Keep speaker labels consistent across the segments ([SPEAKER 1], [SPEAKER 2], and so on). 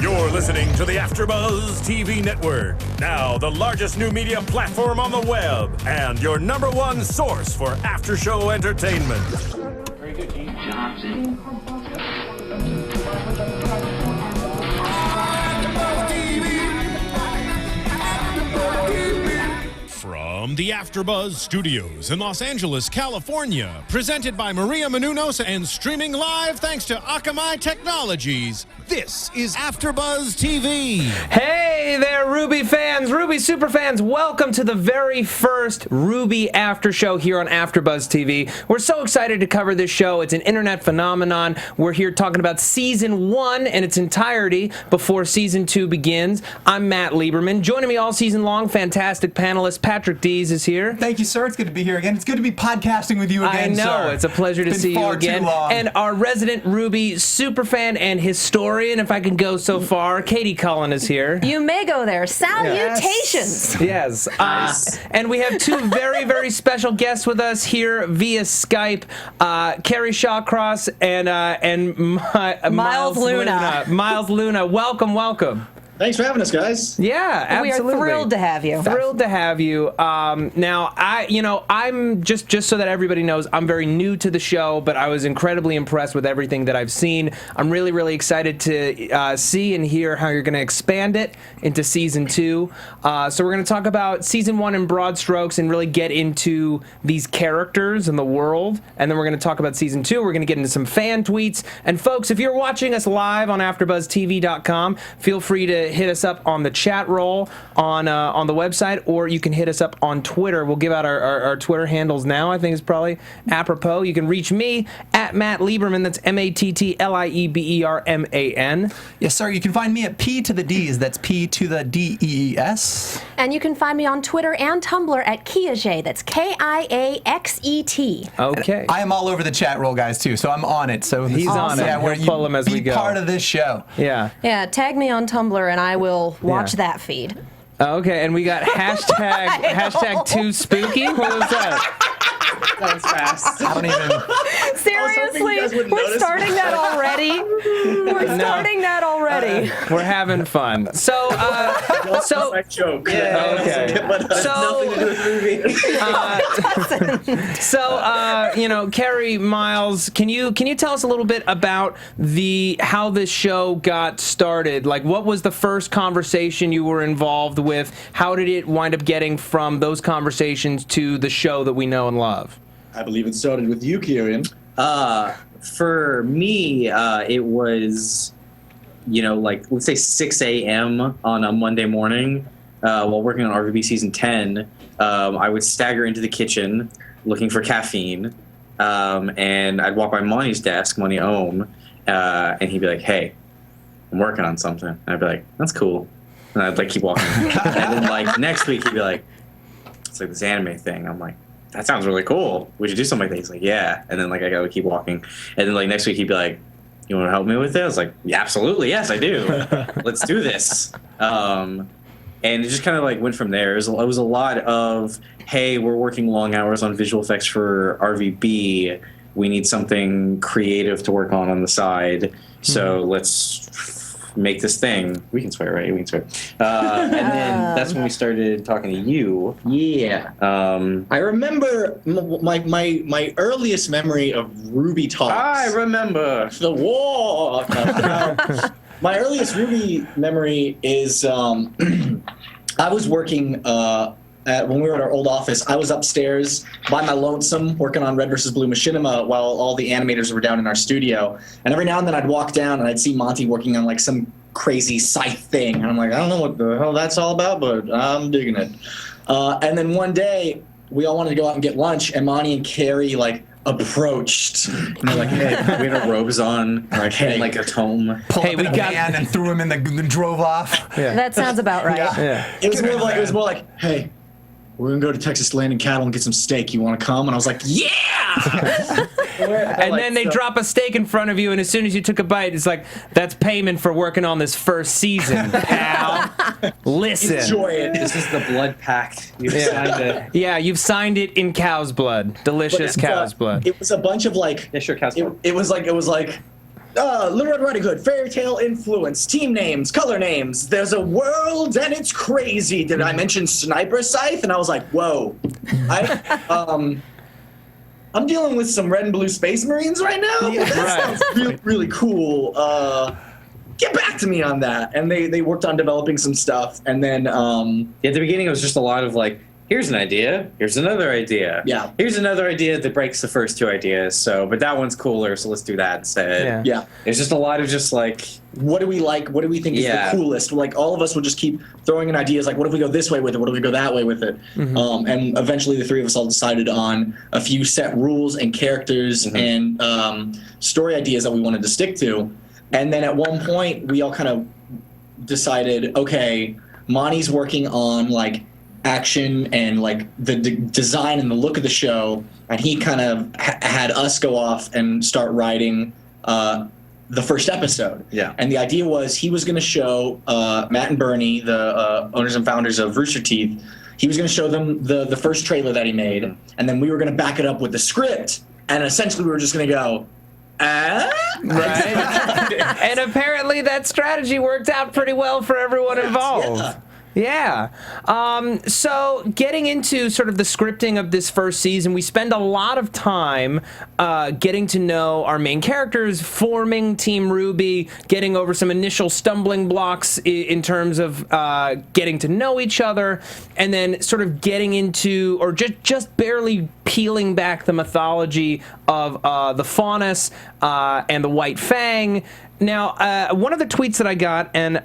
[SPEAKER 1] You're listening to the AFTERBUZZ TV network. Now the largest new media platform on the web and your #1 source for after-show entertainment.
[SPEAKER 2] Very good, Dean. Johnson.
[SPEAKER 3] From the AFTERBUZZ Studios in Los Angeles, California, presented by Maria Menounos and streaming live thanks to Akamai Technologies, this is AFTERBUZZ TV.
[SPEAKER 4] Hey there, RWBY fans, RWBY super fans. Welcome to the very first RWBY After Show here on AFTERBUZZ TV. We're so excited to cover this show. It's an internet phenomenon. We're here talking about Season 1 in its entirety before Season 2 begins. I'm Matt Lieberman. Joining me all season long, fantastic panelist Patrick Dees is here.
[SPEAKER 5] Thank you, sir. It's good to be here again. It's good to be podcasting with you again, sir.
[SPEAKER 4] I know. It's a pleasure to see you again. And our resident RWBY superfan and historian, if I can go so far, Katie Cullen is here.
[SPEAKER 6] You may go there. Salutations.
[SPEAKER 4] Yes.
[SPEAKER 6] Nice.
[SPEAKER 4] And we have two very, very special guests with us here via Skype, Kerry Shawcross and Miles Luna. Miles Luna, welcome.
[SPEAKER 7] Thanks for having us, guys.
[SPEAKER 4] Yeah, absolutely.
[SPEAKER 6] We are thrilled to have you.
[SPEAKER 4] Thrilled to have you. Now, I'm just so that everybody knows, I'm very new to the show, but I was incredibly impressed with everything that I've seen. I'm really, really excited to see and hear how you're going to expand it into Season 2. So we're going to talk about Season 1 in broad strokes and really get into these characters and the world. And then we're going to talk about Season 2. We're going to get into some fan tweets. And folks, if you're watching us live on AfterBuzzTV.com, feel free to hit us up on the chat roll on the website, or you can hit us up on Twitter. We'll give out our Twitter handles now. I think it's probably apropos. You can reach me at Matt Lieberman. That's MattLieberman.
[SPEAKER 5] Yes, sir. You can find me at P to the D's. That's P to the DEES.
[SPEAKER 6] And you can find me on Twitter and Tumblr at Kiaxet. That's KIAXET.
[SPEAKER 4] Okay.
[SPEAKER 5] And I am all over the chat roll, guys, too. So I'm on it. So
[SPEAKER 4] he's on it.
[SPEAKER 5] Yeah, where
[SPEAKER 4] We'll pull him as we go.
[SPEAKER 5] Be part of this show.
[SPEAKER 4] Yeah.
[SPEAKER 6] Yeah. Tag me on Tumblr and I will watch that feed.
[SPEAKER 4] Okay, and we got hashtag too spooky. What was that?
[SPEAKER 7] That was fast.
[SPEAKER 5] I don't even...
[SPEAKER 6] Seriously, we're starting that already.
[SPEAKER 4] We're having fun. So
[SPEAKER 7] joke.
[SPEAKER 4] Yeah, okay. Kerry, Miles, can you tell us a little bit about how this show got started? Like, what was the first conversation you were involved with? How did it wind up getting from those conversations to the show that we know and love?
[SPEAKER 7] I believe it started with you, Kieran.
[SPEAKER 8] For me, it was, let's say 6 a.m. on a Monday morning while working on RWBY Season 10. I would stagger into the kitchen looking for caffeine, and I'd walk by Monty's desk, Monty Ohm, and he'd be like, "Hey, I'm working on something." And I'd be like, "That's cool." And I'd keep walking. And then next week he'd be like, "It's like this anime thing." I'm like, "That sounds really cool. We should do something like that." He's like, "Yeah." And then I gotta keep walking. And then next week he'd be like, "You want to help me with this?" I was like, "Yeah, absolutely, yes, I do. Let's do this." And it just kind of went from there. It was a lot of, "Hey, we're working long hours on visual effects for RVB. We need something creative to work on the side. So let's make this thing." We can swear, right? We can swear. And then that's when we started talking to you.
[SPEAKER 7] Yeah. I remember my earliest memory of RWBY talks.
[SPEAKER 8] I remember
[SPEAKER 7] the war. My earliest RWBY memory is I was working when we were at our old office. I was upstairs by my lonesome working on Red vs. Blue Machinima while all the animators were down in our studio. And every now and then I'd walk down and I'd see Monty working on some crazy scythe thing. And I'm like, I don't know what the hell that's all about, but I'm digging it. And then one day we all wanted to go out and get lunch, and Monty and Kerry approached. And they're like, "Hey," we had our robes on, "Hey," a tome.
[SPEAKER 5] Hey, we got and threw him in and drove off.
[SPEAKER 6] Yeah. That sounds about right.
[SPEAKER 4] Yeah.
[SPEAKER 7] It was more like, "Hey, we're gonna go to Texas Landing Cattle and get some steak. You want to come?" And I was like, "Yeah!"
[SPEAKER 4] And then they drop a steak in front of you, and as soon as you took a bite, it's like, "That's payment for working on this first season, pal. Listen,
[SPEAKER 7] enjoy it."
[SPEAKER 8] This is the blood pact. You've signed it.
[SPEAKER 4] Yeah, you've signed it in cow's blood, delicious cow's blood.
[SPEAKER 7] It was a bunch of
[SPEAKER 8] Yeah, sure, cow's blood.
[SPEAKER 7] It was like Little Red Riding Hood, fairy tale influence, team names, color names. There's a world and it's crazy. Did I mention Sniper Scythe? And I was like, whoa. I'm dealing with some red and blue space marines right now. Yeah, that sounds really, really cool. Get back to me on that. And they worked on developing some stuff. And then
[SPEAKER 8] at the beginning, it was just a lot of like, here's an idea. Here's another idea.
[SPEAKER 7] Yeah.
[SPEAKER 8] Here's another idea that breaks the first two ideas. So, but that one's cooler. So let's do that instead.
[SPEAKER 7] Yeah.
[SPEAKER 8] It's just a lot of just like,
[SPEAKER 7] what do we like? What do we think is the coolest? Like all of us will just keep throwing in ideas. Like, what if we go this way with it? What if we go that way with it? And eventually, the three of us all decided on a few set rules and characters and story ideas that we wanted to stick to. And then at one point, we all kind of decided, okay, Monty's working on like action and like the design and the look of the show, and he kind of had us go off and start writing the first episode.
[SPEAKER 8] Yeah.
[SPEAKER 7] And the idea was he was going to show Matt and Bernie, the owners and founders of Rooster Teeth, he was going to show them the first trailer that he made, and then we were going to back it up with the script, and essentially we were just going to go,
[SPEAKER 4] right? And apparently that strategy worked out pretty well for everyone involved. Yeah. So getting into sort of the scripting of this first season, we spend a lot of time getting to know our main characters, forming Team RWBY, getting over some initial stumbling blocks in terms of getting to know each other, and then sort of getting into, or just barely peeling back the mythology of the Faunus and the White Fang. Now, one of the tweets that I got, and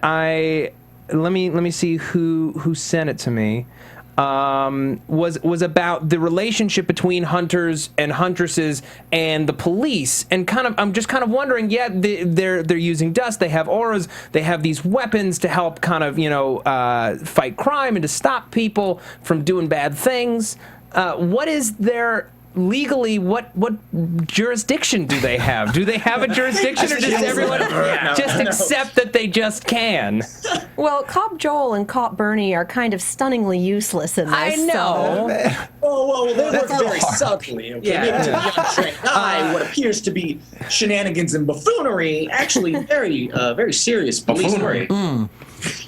[SPEAKER 4] let me see who sent it to me. Was about the relationship between hunters and huntresses and the police, and I'm just kind of wondering. Yeah, they're using dust. They have auras. They have these weapons to help kind of fight crime and to stop people from doing bad things. What is their legally, what jurisdiction do they have? Do they have a jurisdiction, or does everyone just accept that they just can?
[SPEAKER 6] Well, Cop Joel and Cop Bernie are kind of stunningly useless in this.
[SPEAKER 4] I know.
[SPEAKER 7] Well, they work very subtly. Okay?
[SPEAKER 8] Yeah.
[SPEAKER 7] Maybe to the untrained eye, what appears to be shenanigans and buffoonery, actually very serious buffoonery.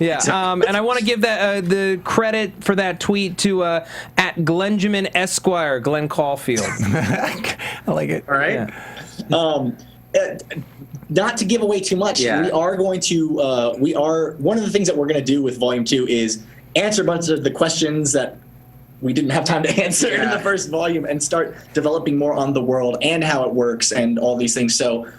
[SPEAKER 4] Yeah, and I want to give that the credit for that tweet to at Glenjamin Esquire, Glenn Caulfield.
[SPEAKER 5] I like it.
[SPEAKER 8] All right.
[SPEAKER 7] Yeah. Not to give away too much, we are going to one of the things that we're going to do with Volume 2 is answer a bunch of the questions that we didn't have time to answer in the first volume, and start developing more on the world and how it works and all these things. So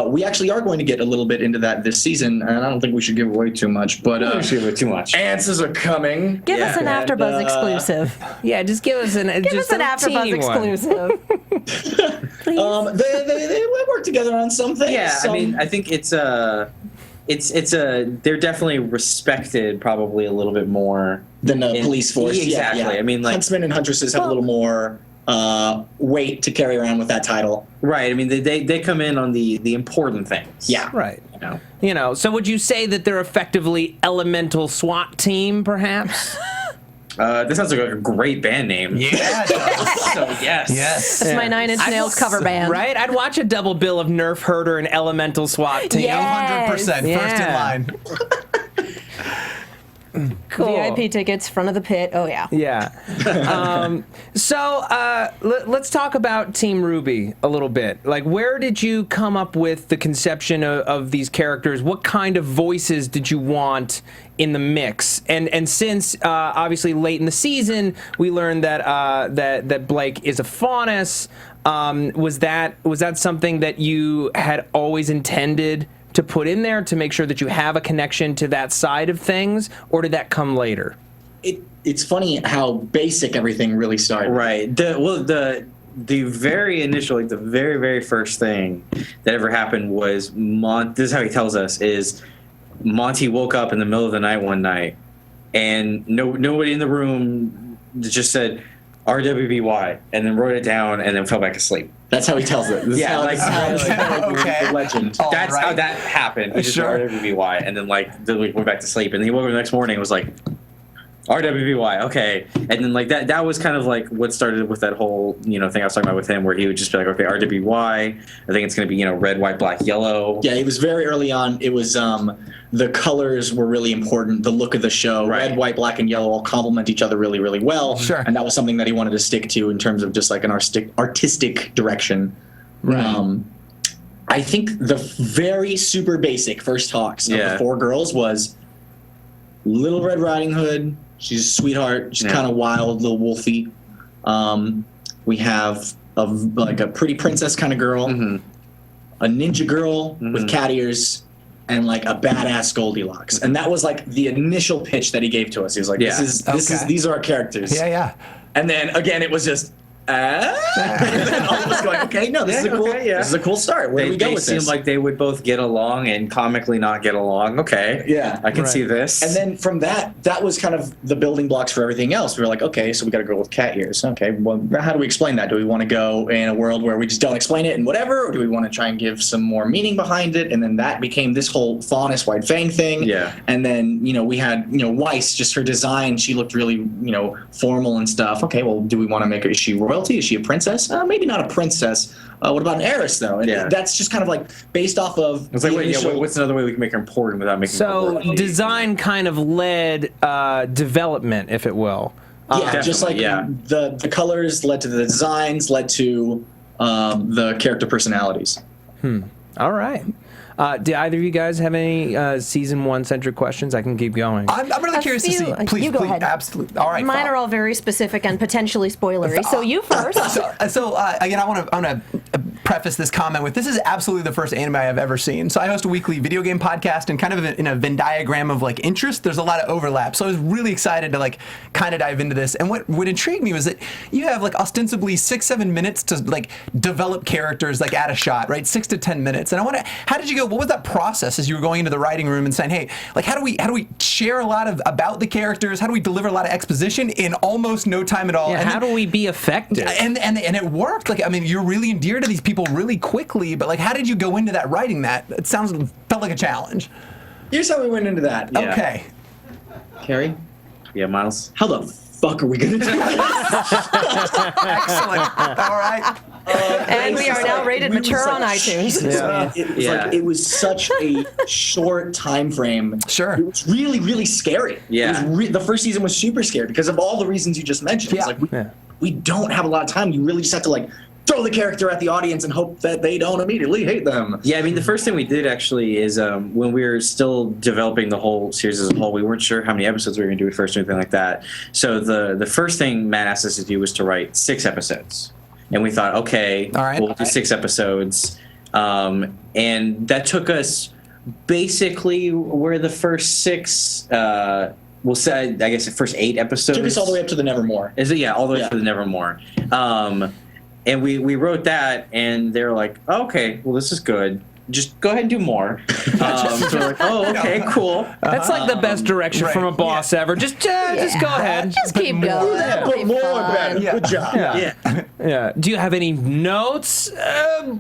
[SPEAKER 7] we actually are going to get a little bit into that this season, and I don't think we should give away too much. But
[SPEAKER 8] too much.
[SPEAKER 7] Answers are coming.
[SPEAKER 6] Give us an AfterBuzz exclusive.
[SPEAKER 4] Yeah, just give us an
[SPEAKER 6] AfterBuzz exclusive.
[SPEAKER 7] They work together on some things.
[SPEAKER 8] Yeah, I mean, I think it's they're definitely respected probably a little bit more
[SPEAKER 7] than the police force.
[SPEAKER 8] Exactly.
[SPEAKER 7] Yeah.
[SPEAKER 8] I mean, like,
[SPEAKER 7] huntsmen and huntresses have a little more weight to carry around with that title.
[SPEAKER 8] Right. I mean, they come in on the important things.
[SPEAKER 7] Yeah.
[SPEAKER 4] Right. So would you say that they're effectively elemental SWAT team, perhaps?
[SPEAKER 8] This sounds like a great band name.
[SPEAKER 5] Yeah.
[SPEAKER 8] So yes.
[SPEAKER 6] That's my Nine Inch Nails cover band.
[SPEAKER 4] Right? I'd watch a double bill of Nerf Herder and elemental SWAT team.
[SPEAKER 6] Yes.
[SPEAKER 5] 100%.
[SPEAKER 4] Yeah.
[SPEAKER 5] First in line.
[SPEAKER 4] Cool.
[SPEAKER 6] VIP tickets, front of the pit. Oh, yeah.
[SPEAKER 4] Yeah. Let's talk about Team RWBY a little bit. Like, where did you come up with the conception of these characters? What kind of voices did you want in the mix? And since obviously late in the season we learned that Blake is a Faunus, was that something that you had always intended to put in there to make sure that you have a connection to that side of things, or did that come later?
[SPEAKER 7] It's funny how basic everything really started.
[SPEAKER 8] Right. The very initial, like the very, very first thing that ever happened was this is how he tells us, is Monty woke up in the middle of the night one night, and nobody in the room just said RWBY, and then wrote it down, and then fell back asleep.
[SPEAKER 7] That's how he tells it. This
[SPEAKER 8] Yeah,
[SPEAKER 7] is how
[SPEAKER 5] okay.
[SPEAKER 7] the legend.
[SPEAKER 8] That's how that happened. He just
[SPEAKER 5] Sure.
[SPEAKER 8] wrote RWBY, and then we went back to sleep, and then he woke up the next morning and was like, RWBY, okay. And then like that was kind of like what started with that whole, thing I was talking about with him, where he would just be like, okay, RWBY, I think it's going to be, red, white, black, yellow.
[SPEAKER 7] Yeah, it was very early on. It was the colors were really important, the look of the show.
[SPEAKER 8] Right.
[SPEAKER 7] Red, white, black, and yellow all complement each other really, really well.
[SPEAKER 5] Sure.
[SPEAKER 7] And that was something that he wanted to stick to in terms of just like an artistic direction.
[SPEAKER 5] Right.
[SPEAKER 7] I think the very super basic first talks of the 4 girls was Little Red Riding Hood. She's a sweetheart. She's kind of wild, little wolfy. We have a pretty princess kind of girl, a ninja girl with cat ears, and like a badass Goldilocks. And that was like the initial pitch that he gave to us. He was like, these are our characters.
[SPEAKER 5] Yeah.
[SPEAKER 7] And then again, it was just, and then all of us going, okay, no, this is a cool start. Where do we go with this?
[SPEAKER 8] They seemed like they would both get along and comically not get along. Okay.
[SPEAKER 7] Yeah.
[SPEAKER 8] I can see this.
[SPEAKER 7] And then from that was kind of the building blocks for everything else. We were like, okay, so we got to go with cat ears. Okay, well, how do we explain that? Do we want to go in a world where we just don't explain it and whatever? Or do we want to try and give some more meaning behind it? And then that became this whole faunus white fang thing.
[SPEAKER 8] Yeah.
[SPEAKER 7] And then, we had, Weiss, just her design, she looked really, formal and stuff. Okay, well, do we want to make her, is she royalty? Is she a princess? Maybe not a princess. What about an heiress, though? And that's just kind of like based off of.
[SPEAKER 8] It's like, what's another way we can make her important without making her royalty?
[SPEAKER 4] Design kind of led development, if it will.
[SPEAKER 7] Just like the colors led to the designs, led to the character personalities.
[SPEAKER 4] All right. Do either of you guys have any season 1 centric questions? I can keep going.
[SPEAKER 5] I'm really curious to see. Please,
[SPEAKER 6] you go ahead.
[SPEAKER 5] Absolutely. All right.
[SPEAKER 6] Mine are all very specific and potentially spoilery. So you first.
[SPEAKER 5] So again, I want to preface this comment with, this is absolutely the first anime I've ever seen. So I host a weekly video game podcast, and kind of in a Venn diagram of like interest, there's a lot of overlap. So I was really excited to like kind of dive into this. And what intrigued me was that you have like ostensibly 6-7 minutes to like develop characters like at a shot, right? 6 to 10 minutes. And I wonder, how did you go? What was that process as you were going into the writing room and saying, hey, like how do we share a lot about the characters? How do we deliver a lot of exposition in almost no time at all?
[SPEAKER 4] Yeah,
[SPEAKER 5] and
[SPEAKER 4] how do we be effective?
[SPEAKER 5] And it worked. Like, I mean, you're really endeared to these people really quickly, but like, how did you go into that writing that? It felt like a challenge.
[SPEAKER 7] Here's how we went into that.
[SPEAKER 8] Yeah.
[SPEAKER 5] Okay.
[SPEAKER 7] Carrie?
[SPEAKER 8] Yeah, Miles?
[SPEAKER 7] How the fuck are we going to do this?
[SPEAKER 5] Excellent. All right.
[SPEAKER 6] And we are now rated mature on iTunes.
[SPEAKER 7] It was such a short time frame.
[SPEAKER 5] Sure.
[SPEAKER 7] It was really, really scary.
[SPEAKER 8] Yeah.
[SPEAKER 7] The first season was super scary because of all the reasons you just mentioned.
[SPEAKER 5] Yeah.
[SPEAKER 7] It's like we don't have a lot of time. You really just have to like throw the character at the audience and hope that they don't immediately hate them.
[SPEAKER 8] Yeah, I mean, the first thing we did actually is when we were still developing the whole series as a whole, we weren't sure how many episodes we were going to do at first or anything like that. So the first thing Matt asked us to do was to write 6 episodes. And we thought, okay, we'll do 6 episodes. And that took us basically where the first 6, we'll say, I guess the first 8 episodes.
[SPEAKER 7] Took us all the way up to the Nevermore.
[SPEAKER 8] All the way up to the Nevermore. And we wrote that, and they're like, oh, okay, well, this is good. Just go ahead and do more. So we're like, oh, okay, cool.
[SPEAKER 4] That's like the best direction from a boss ever. Just go ahead.
[SPEAKER 6] Just keep going. That'll be fun.
[SPEAKER 7] Good job.
[SPEAKER 4] Yeah. Do you have any notes?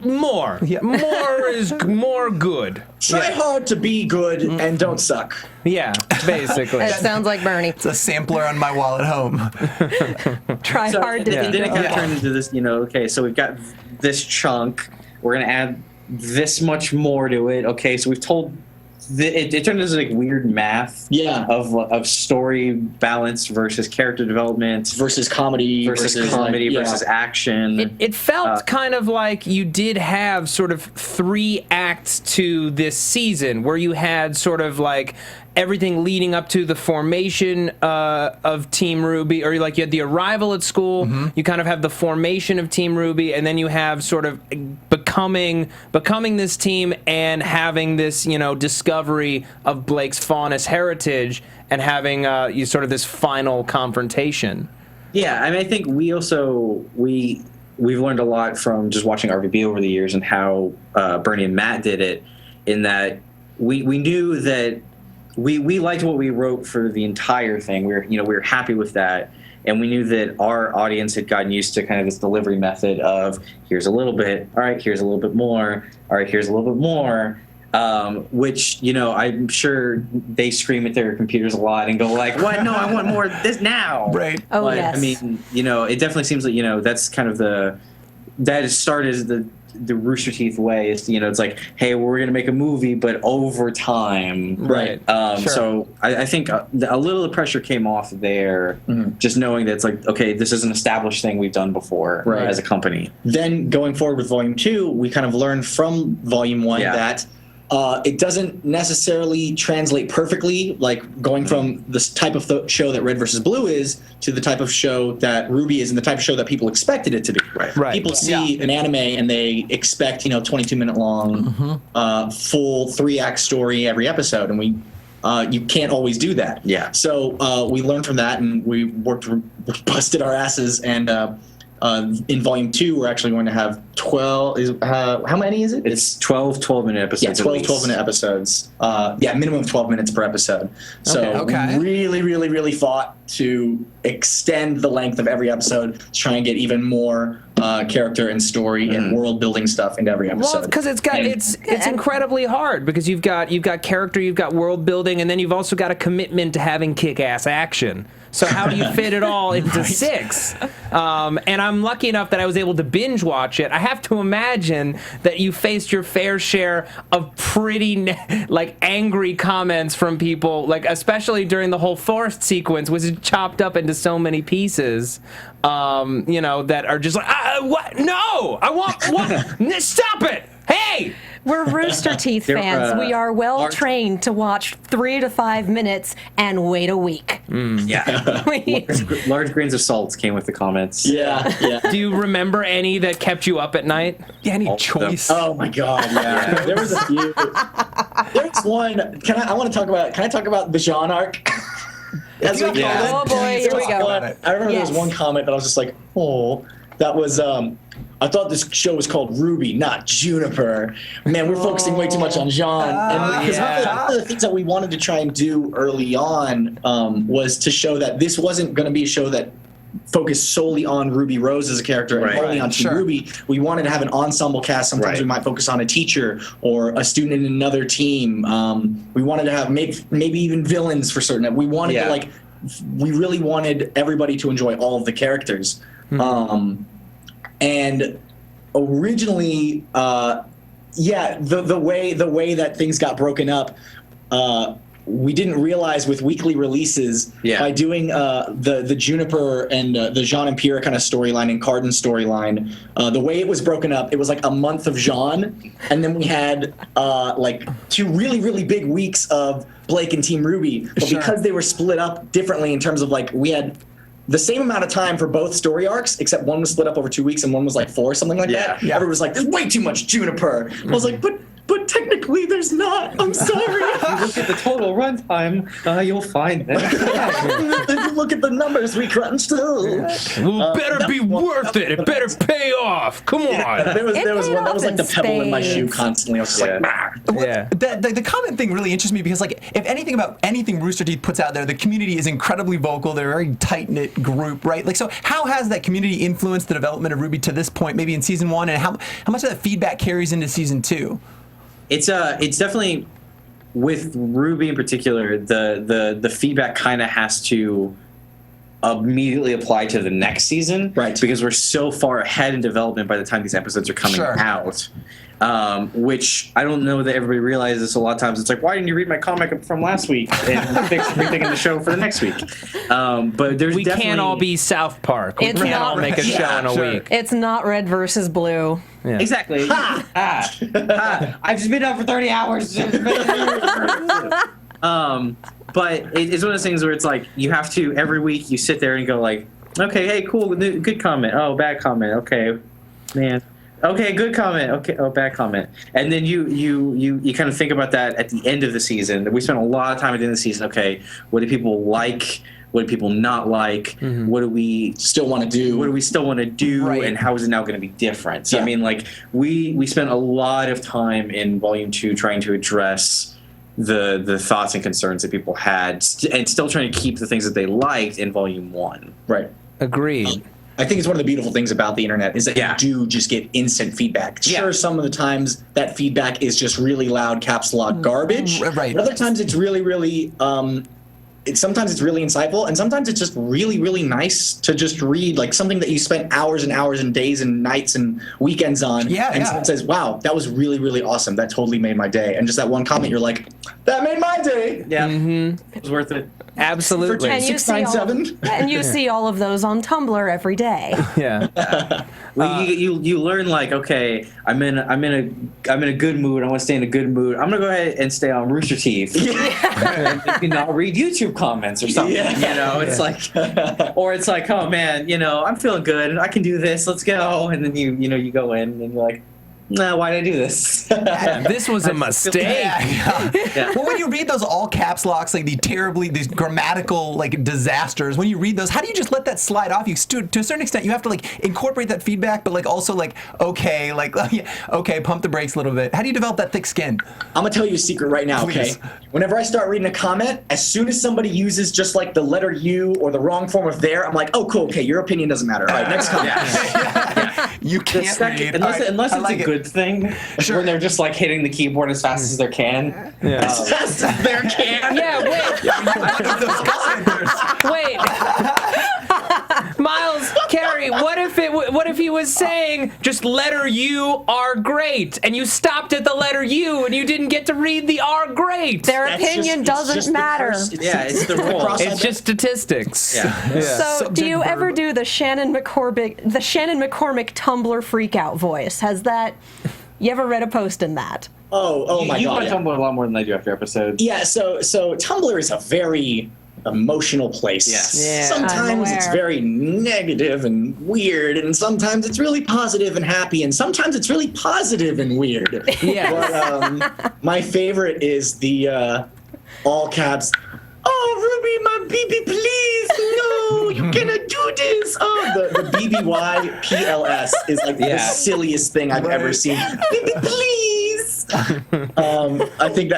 [SPEAKER 4] More. Yeah. More is more good.
[SPEAKER 7] Try hard to be good and don't suck.
[SPEAKER 4] Yeah, basically.
[SPEAKER 6] That sounds like Bernie.
[SPEAKER 5] It's a sampler on my wall at home.
[SPEAKER 6] Try hard to be
[SPEAKER 8] Then it kind
[SPEAKER 6] good.
[SPEAKER 8] of turned into this, okay, so we've got this chunk. We're going to add this much more to it. Okay, so we've told it turned into like weird math of story balance versus character development
[SPEAKER 7] versus comedy
[SPEAKER 8] versus action.
[SPEAKER 4] It felt kind of like you did have sort of 3 acts to this season, where you had sort of like everything leading up to the formation of Team RWBY, or like you had the arrival at school, you kind of have the formation of Team RWBY, and then you have sort of becoming this team and having this, discovery of Blake's faunus heritage and having you sort of this final confrontation.
[SPEAKER 8] Yeah, I mean, I think we also we've learned a lot from just watching RWBY over the years and how Bernie and Matt did it, in that we knew that we liked what we wrote for the entire thing. We were happy with that, and we knew that our audience had gotten used to kind of this delivery method of here's a little bit, all right, here's a little bit more, all right, here's a little bit more. which, you know, I'm sure they scream at their computers a lot and go like, what? No, I want more of this now.
[SPEAKER 5] Right.
[SPEAKER 6] Oh,
[SPEAKER 8] But,
[SPEAKER 6] yes.
[SPEAKER 8] I mean, you know, it definitely seems like, you know, that's kind of that has started as the Rooster Teeth way. Is, you know, it's like, hey, we're going to make a movie, but over time.
[SPEAKER 4] Right.
[SPEAKER 5] Sure.
[SPEAKER 8] So I think a little of the pressure came off there, just knowing that it's like, okay, this is an established thing we've done before as a company.
[SPEAKER 7] Then going forward with Volume 2, we kind of learned from Volume 1 that it doesn't necessarily translate perfectly, like going from this type of show that Red versus Blue is to the type of show that RWBY is and the type of show that people expected it to be.
[SPEAKER 4] Right.
[SPEAKER 7] People see an anime and they expect, 22-minute long, full 3-act story every episode, and you can't always do that.
[SPEAKER 8] Yeah.
[SPEAKER 7] So we learned from that, and we busted our asses, and in Volume 2, we're actually going to have 12. How many is it?
[SPEAKER 8] It's 12 12-minute episodes.
[SPEAKER 7] Yeah, 12-minute episodes. Minimum of 12 minutes per episode. So we really, really, really fought to extend the length of every episode to try and get even more character and story and world building stuff into every episode.
[SPEAKER 4] Well, because it's incredibly hard because you've got character, you've got world building, and then you've also got a commitment to having kick-ass action. So how do you fit it all into 6? And I'm lucky enough that I was able to binge watch it. I have to imagine that you faced your fair share of pretty angry comments from people, like especially during the whole forest sequence, which is chopped up into so many pieces. That are just like, what? No, I want what? Stop it! Hey.
[SPEAKER 6] We're Rooster Teeth fans. We are well trained to watch 3 to 5 minutes and wait a week.
[SPEAKER 8] Yeah. Large grains of salt came with the comments.
[SPEAKER 7] Yeah.
[SPEAKER 4] Do you remember any that kept you up at night?
[SPEAKER 5] Yeah, any choice?
[SPEAKER 7] Oh my God, yeah. There was a few. There's one. Can I talk about the Jaune Arc? As we call it.
[SPEAKER 6] Oh boy, here we go.
[SPEAKER 7] I remember there was one comment that I was just like, oh, that was I thought this show was called RWBY, not Juniper. Man, we're focusing way too much on Jaune. And one of the things that we wanted to try and do early on was to show that this wasn't going to be a show that focused solely on Ruby Rose as a character and only on Team RWBY. We wanted to have an ensemble cast. Sometimes we might focus on a teacher or a student in another team. We wanted to have maybe even villains for certain. We wanted to we really wanted everybody to enjoy all of the characters. And originally, the way that things got broken up, we didn't realize with weekly releases by doing the Juniper and the Jaune and Pierre kind of storyline and Cardin storyline, the way it was broken up, it was like a month of Jaune, and then we had 2 really, really big weeks of Blake and Team RWBY. But because they were split up differently in terms of we had the same amount of time for both story arcs, except one was split up over 2 weeks and one was 4, something like that. Yeah. Everyone was like, there's way too much Juniper. I was like, but technically there's not. I'm sorry.
[SPEAKER 8] If you look at the total runtime, you'll find that.
[SPEAKER 7] If you look at the numbers we crunched,
[SPEAKER 4] well, better be worth it. It better pay off. Come on.
[SPEAKER 7] There was one that was like the pebble in my shoe constantly. I was just like,
[SPEAKER 5] The comment thing really interests me because, if anything about anything Rooster Teeth puts out there, the community is incredibly vocal. They're a very tight-knit group, right? So how has that community influenced the development of RWBY to this point, maybe in Season 1, and how much of that feedback carries into Season 2?
[SPEAKER 8] It's definitely, with RWBY in particular, the feedback kind of has to immediately apply to the next season, right? Because we're so far ahead in development by the time these episodes are coming out. Which I don't know that everybody realizes. A lot of times it's like, why didn't you read my comic from last week and fix everything in the show for the next week? But we
[SPEAKER 4] can't all be South Park. We can't all make a show in a week.
[SPEAKER 6] It's not Red versus Blue.
[SPEAKER 8] Yeah. Exactly. I've just been up for 30 hours. But it's one of those things where it's like you have to every week you sit there and go okay, hey, cool, good comment. Oh, bad comment. Okay, man. Okay, good comment. Okay, oh, bad comment. And then you kind of think about that at the end of the season. We spent a lot of time at the end of the season. Okay, what do people like? What do people not like? Mm-hmm. What do we still want to do? What do we still want to do? Right. And how is it now going to be different? So I mean, we spent a lot of time in Volume 2 trying to address the thoughts and concerns that people had, and still trying to keep the things that they liked in Volume 1.
[SPEAKER 7] Right.
[SPEAKER 4] Agreed.
[SPEAKER 7] I think it's one of the beautiful things about the internet is that you do just get instant feedback. Sure, some of the times that feedback is just really loud caps lock garbage.
[SPEAKER 5] Right.
[SPEAKER 7] But other times it's really, really sometimes it's really insightful, and sometimes it's just really, really nice to just read, like something that you spent hours and hours and days and nights and weekends on. And someone says, wow, that was really, really awesome. That totally made my day. And just that one comment, you're like, that made my day.
[SPEAKER 8] Yeah. It was worth it.
[SPEAKER 4] Absolutely.
[SPEAKER 6] And you see all of those on Tumblr every day.
[SPEAKER 8] Well, you learn, like, okay, I'm in a good mood. I want to stay in a good mood. I'm gonna go ahead and stay on Rooster Teeth. And you not read YouTube comments or something. You know, it's like, or it's like, oh man, you know, I'm feeling good. I can do this. Let's go. And then you go in and you're like, nah, why did I do this?
[SPEAKER 4] This was a mistake.
[SPEAKER 5] Well, when you read those all caps locks, like these grammatical like disasters, when you read those, how do you just let that slide off? You to a certain extent, you have to like incorporate that feedback, but like also like okay, pump the brakes a little bit. How do you develop that thick skin?
[SPEAKER 7] I'm gonna tell you a secret right now,
[SPEAKER 5] Please.
[SPEAKER 7] okay? Whenever I start reading a comment, as soon as somebody uses just like the letter U or the wrong form of there, I'm like, oh, cool, okay, your opinion doesn't matter. All right, next comment.
[SPEAKER 5] You can't read.
[SPEAKER 8] Unless it's
[SPEAKER 5] like
[SPEAKER 8] a good thing, when they're just like hitting the keyboard as fast as they can.
[SPEAKER 7] As fast as they can.
[SPEAKER 4] Wait. Miles, Kerry, what if he was saying just letter U are great, and you stopped at the letter U and you didn't get to read the are great?
[SPEAKER 6] Their opinion doesn't matter.
[SPEAKER 8] It's the rule.
[SPEAKER 4] It's just statistics.
[SPEAKER 6] So, do you ever do the Shannon McCormick Tumblr freakout voice? You ever read a post in that?
[SPEAKER 7] Oh my God.
[SPEAKER 8] You want Tumblr a lot more than I do after episodes.
[SPEAKER 7] Yeah, so Tumblr is a very emotional place.
[SPEAKER 8] Yes.
[SPEAKER 7] Sometimes it's very negative and weird, and sometimes it's really positive and happy, and sometimes it's really positive and weird. But my favorite is the all caps, oh, Ruby, my BB, please, no, you cannot do this. Oh, the BBYPLS is like the silliest thing I've ever seen. BB, please. I think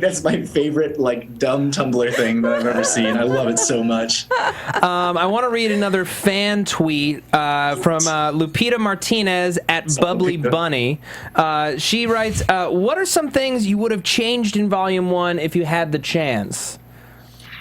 [SPEAKER 7] that's my favorite like dumb Tumblr thing that I've ever seen. I love it so much.
[SPEAKER 4] I want to read another fan tweet from Lupita Martinez at Bubbly Bunny. She writes, "What are some things you would have changed in Volume 1 if you had the chance?"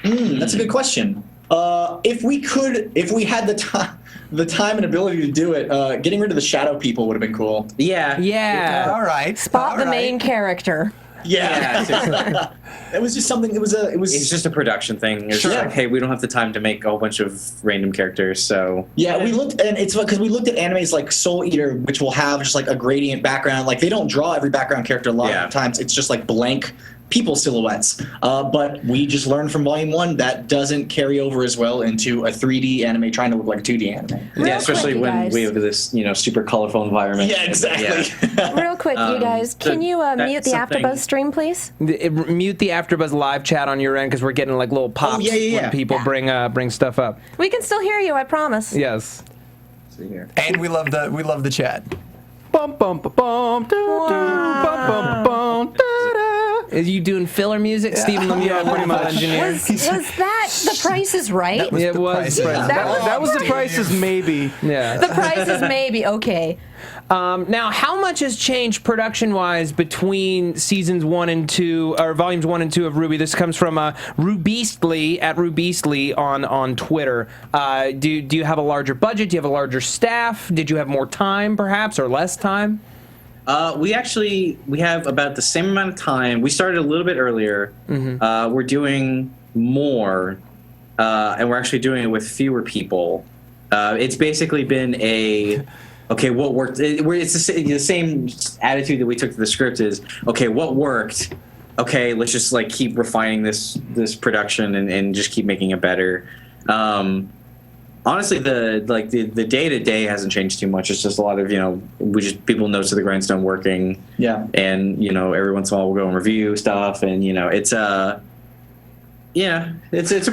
[SPEAKER 7] That's a good question. If we had the time and ability to do it, getting rid of the shadow people would have been cool.
[SPEAKER 4] Yeah.
[SPEAKER 5] All right.
[SPEAKER 6] Spot the main character.
[SPEAKER 7] Yeah. It was just something.
[SPEAKER 8] It's just a production thing. It's just like, hey, we don't have the time to make a whole bunch of random characters, so
[SPEAKER 7] we looked, and it's because we looked at animes like Soul Eater, which will have just like a gradient background. Like they don't draw every background character. A lot of times, it's just like blank people silhouettes. But we just learned from Volume 1 that doesn't carry over as well into a 3D anime trying to look like a 2D anime.
[SPEAKER 8] Especially when we have this super colorful environment.
[SPEAKER 7] Yeah, exactly.
[SPEAKER 6] Real quick, you guys, can you mute the AfterBuzz stream, please?
[SPEAKER 4] Mute the AfterBuzz live chat on your end because we're getting like little pops when people bring stuff up.
[SPEAKER 6] We can still hear you, I promise.
[SPEAKER 4] Yes.
[SPEAKER 8] See here.
[SPEAKER 5] And we love the chat.
[SPEAKER 4] Bum bum ba bum doo doo bum bum bum da da. Is you doing filler music, Stephen Lemieux, pretty much engineer?
[SPEAKER 6] Was that The Price is Right?
[SPEAKER 4] It was. That was The Price is Maybe. Yeah.
[SPEAKER 6] The Price is Maybe. Okay.
[SPEAKER 4] Now, how much has changed production-wise between seasons 1 and 2, or volumes 1 and 2 of RWBY? This comes from Rubeastly at Rubeastly on Twitter. Do you have a larger budget? Do you have a larger staff? Did you have more time, perhaps, or less time?
[SPEAKER 8] We have about the same amount of time. We started a little bit earlier. We're doing more, and we're actually doing it with fewer people. It's basically been okay, what worked? It's the same attitude that we took to the script is, okay, what worked? Okay, let's just like keep refining this production and just keep making it better. Honestly, the day-to-day hasn't changed too much. It's just a lot of, people nose to the grindstone working.
[SPEAKER 7] Yeah.
[SPEAKER 8] And, every once in a while we'll go and review stuff, and, it's a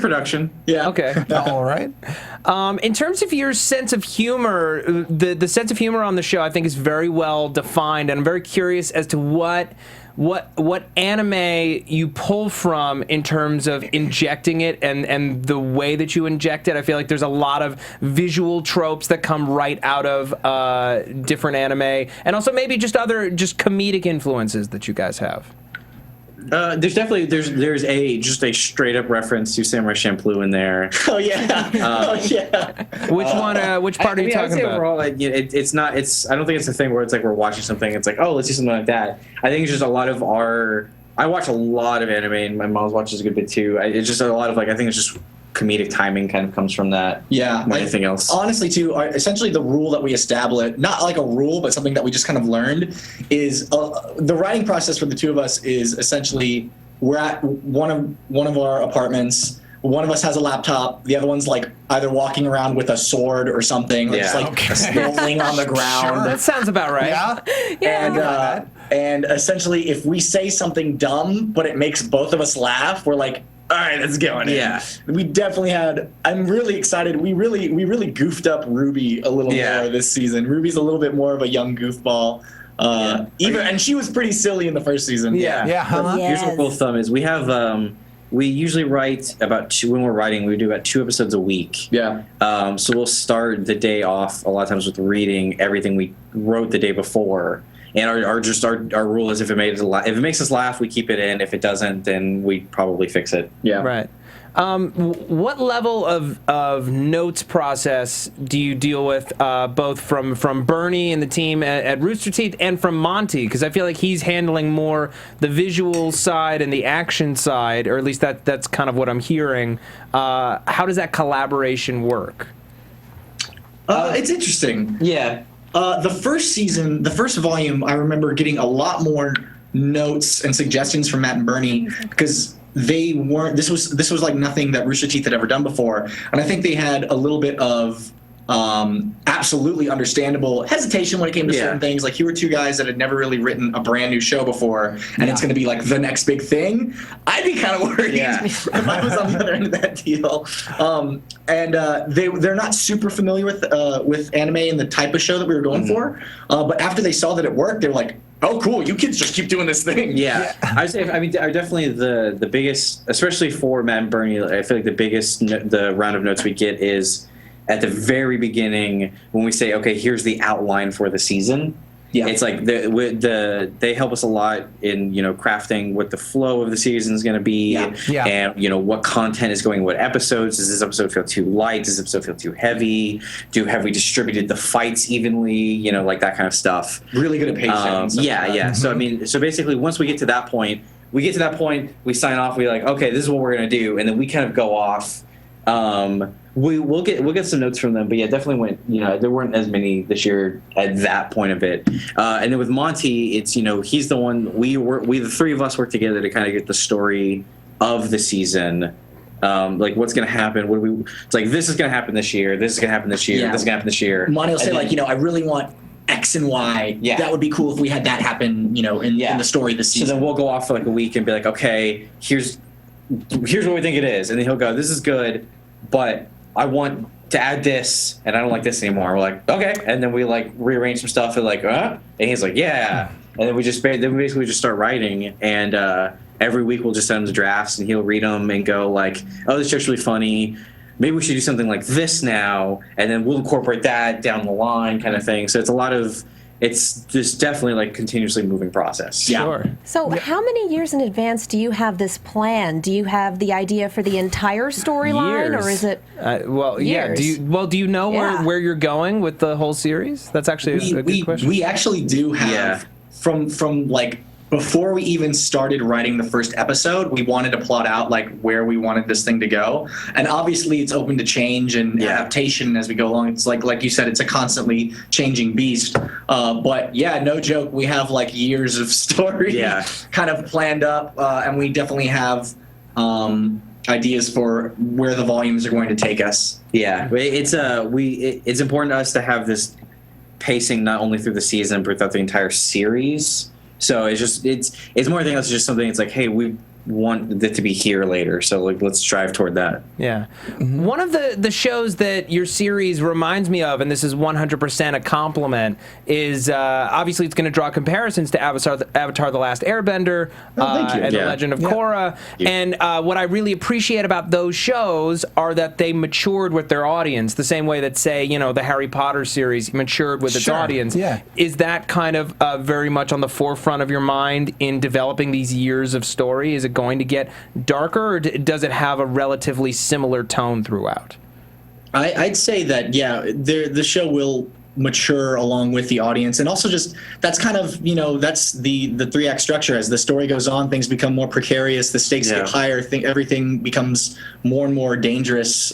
[SPEAKER 8] production.
[SPEAKER 7] Yeah.
[SPEAKER 4] Okay.
[SPEAKER 5] All right.
[SPEAKER 4] In terms of your sense of humor, the sense of humor on the show, I think, is very well defined, and I'm very curious as to what what anime you pull from in terms of injecting it and the way that you inject it. I feel like there's a lot of visual tropes that come right out of different anime, and also maybe just other comedic influences that you guys have.
[SPEAKER 8] There's definitely there's a straight up reference to Samurai Champloo in there.
[SPEAKER 7] Oh yeah. Oh yeah.
[SPEAKER 4] Which one? Which part are you talking about?
[SPEAKER 8] Overall, like, it's not. I don't think it's a thing where it's like we're watching something. It's like, oh, let's do something like that. I think it's just a lot of our. I watch a lot of anime, and my mom watches a good bit too. It's just a lot of like. I think it's just comedic timing kind of comes from that.
[SPEAKER 7] Yeah.
[SPEAKER 8] More than anything else.
[SPEAKER 7] Honestly, too, essentially the rule that we established, not like a rule, but something that we just kind of learned, is the writing process for the two of us is essentially we're at one of our apartments. One of us has a laptop. The other one's like either walking around with a sword or something, or just like rolling on the ground.
[SPEAKER 4] Sure. That sounds about right.
[SPEAKER 6] Yeah.
[SPEAKER 7] And essentially, if we say something dumb but it makes both of us laugh, we're like, all right, let's go in.
[SPEAKER 8] Yeah.
[SPEAKER 7] We definitely had. I'm really excited. We really goofed up Ruby a little more this season. Ruby's a little bit more of a young goofball. And she was pretty silly in the first season.
[SPEAKER 5] Yeah.
[SPEAKER 8] Here's a rule of thumb: is we have. We usually write when we're writing, we do about 2 episodes a week.
[SPEAKER 7] Yeah.
[SPEAKER 8] So we'll start the day off a lot of times with reading everything we wrote the day before. And our rule is if it makes us laugh, we keep it in. If it doesn't, then we probably fix it.
[SPEAKER 7] Yeah.
[SPEAKER 4] Right. What level of notes process do you deal with, both from Bernie and the team at Rooster Teeth and from Monty? Because I feel like he's handling more the visual side and the action side, or at least that's kind of what I'm hearing. How does that collaboration work?
[SPEAKER 7] It's interesting.
[SPEAKER 8] Yeah.
[SPEAKER 7] The first season, the first volume, I remember getting a lot more notes and suggestions from Matt and Bernie because they weren't. This was like nothing that Rooster Teeth had ever done before, and I think they had a little bit of absolutely understandable hesitation when it came to certain things. Like, you were two guys that had never really written a brand new show before, and it's going to be like the next big thing. I'd be kind of worried if I was on the other end of that deal. They're not super familiar with anime and the type of show that we were going for. But after they saw that it worked, they were like, "Oh, cool! You kids just keep doing this thing."
[SPEAKER 8] Yeah, I'd say. I mean, are definitely the biggest, especially for Matt and Bernie. I feel like the round of notes we get is at the very beginning when we say, okay, here's the outline for the season. Yeah, it's like they help us a lot in crafting what the flow of the season is going to be, and what content is going, what episodes. Does this episode feel too light? Does this episode feel too heavy? Have we distributed the fights evenly? Like that kind of stuff.
[SPEAKER 7] Really good at pacing.
[SPEAKER 8] Yeah. So I mean, so basically, once we get to that point, we sign off. We're like, okay, this is what we're going to do, and then we kind of go off. We'll get some notes from them, but yeah, definitely went. There weren't as many this year at that point of it. And then with Monty, it's he's the one we the three of us work together to kind of get the story of the season. Like what's going to happen? It's like this is going to happen this year. This is going to happen this year. This is going to happen this year.
[SPEAKER 7] Monty will say I really want X and Y. Yeah. That would be cool if we had that happen. In the story this season.
[SPEAKER 8] So then we'll go off for like a week and be like, okay, here's what we think it is, and then he'll go, this is good, but I want to add this, and I don't like this anymore. We're like, okay, and then we like rearrange some stuff, and like, and he's like, yeah, and then we basically just start writing, and every week we'll just send him the drafts, and he'll read them and go like, oh, this joke's really funny. Maybe we should do something like this now, and then we'll incorporate that down the line, kind of thing. So it's just definitely like continuously moving process.
[SPEAKER 4] Yeah. Sure.
[SPEAKER 6] So how many years in advance do you have this plan? Do you have the idea for the entire storyline, or is it years?
[SPEAKER 4] Do you know where you're going with the whole series? That's actually a good question.
[SPEAKER 7] We actually do have from like before we even started writing the first episode, we wanted to plot out like where we wanted this thing to go. And obviously it's open to change and adaptation as we go along. It's like you said, it's a constantly changing beast. But yeah, no joke, we have like years of story kind of planned up. And we definitely have ideas for where the volumes are going to take us.
[SPEAKER 8] Yeah, it's important to us to have this pacing not only through the season, but throughout the entire series. So it's more than anything else, just something. It's like, hey, want it to be here later. So like, let's strive toward that.
[SPEAKER 4] Yeah. One of the shows that your series reminds me of, and this is 100% a compliment, is obviously it's going to draw comparisons to Avatar: The Last Airbender and The Legend of Korra. And what I really appreciate about those shows are that they matured with their audience, the same way that, say, the Harry Potter series matured with its audience.
[SPEAKER 5] Yeah.
[SPEAKER 4] Is that kind of very much on the forefront of your mind in developing these years of story? Is it going to get darker, or does it have a relatively similar tone throughout?
[SPEAKER 7] I'd say that, the show will mature along with the audience, and also just that's kind of that's the 3-act structure. As the story goes on, things become more precarious, the stakes get higher, everything becomes more and more dangerous.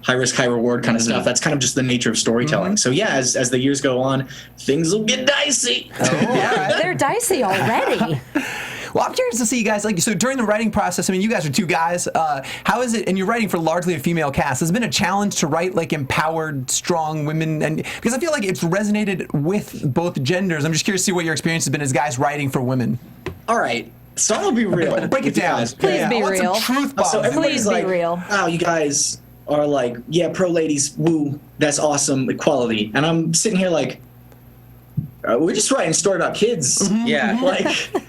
[SPEAKER 7] High risk, high reward kind of stuff. That's kind of just the nature of storytelling. So as the years go on, things will get dicey.
[SPEAKER 6] They're dicey already.
[SPEAKER 5] Well, I'm curious to see you guys, so during the writing process, I mean, you guys are 2 guys. How is it, and you're writing for largely a female cast, has it been a challenge to write, empowered, strong women? And because I feel like it's resonated with both genders. I'm just curious to see what your experience has been as guys writing for women.
[SPEAKER 7] All right. So I'm going to be real.
[SPEAKER 5] Break it down.
[SPEAKER 6] Please be real.
[SPEAKER 5] Some truth bombs.
[SPEAKER 7] So everybody's
[SPEAKER 6] Please be real.
[SPEAKER 7] Wow, you guys are pro ladies, woo, that's awesome, equality. And I'm sitting here we're just writing a story about kids.
[SPEAKER 8] Yeah.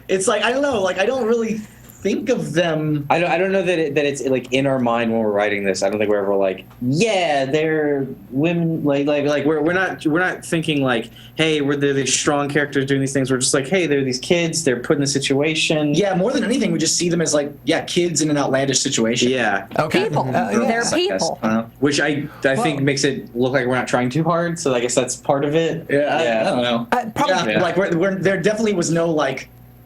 [SPEAKER 7] It's I don't know, I don't really think of them.
[SPEAKER 8] I don't know that it's in our mind when we're writing this. I don't think we're ever they're women. We're not thinking hey, they're these strong characters doing these things. We're just hey, they're these kids. They're put in a situation.
[SPEAKER 7] Yeah, more than anything, we just see them as kids in an outlandish situation.
[SPEAKER 8] Yeah.
[SPEAKER 5] Okay.
[SPEAKER 6] People. They're people.
[SPEAKER 8] Which I think makes it look like we're not trying too hard. So I guess that's part of it.
[SPEAKER 7] I don't know.
[SPEAKER 5] Probably.
[SPEAKER 7] There definitely was no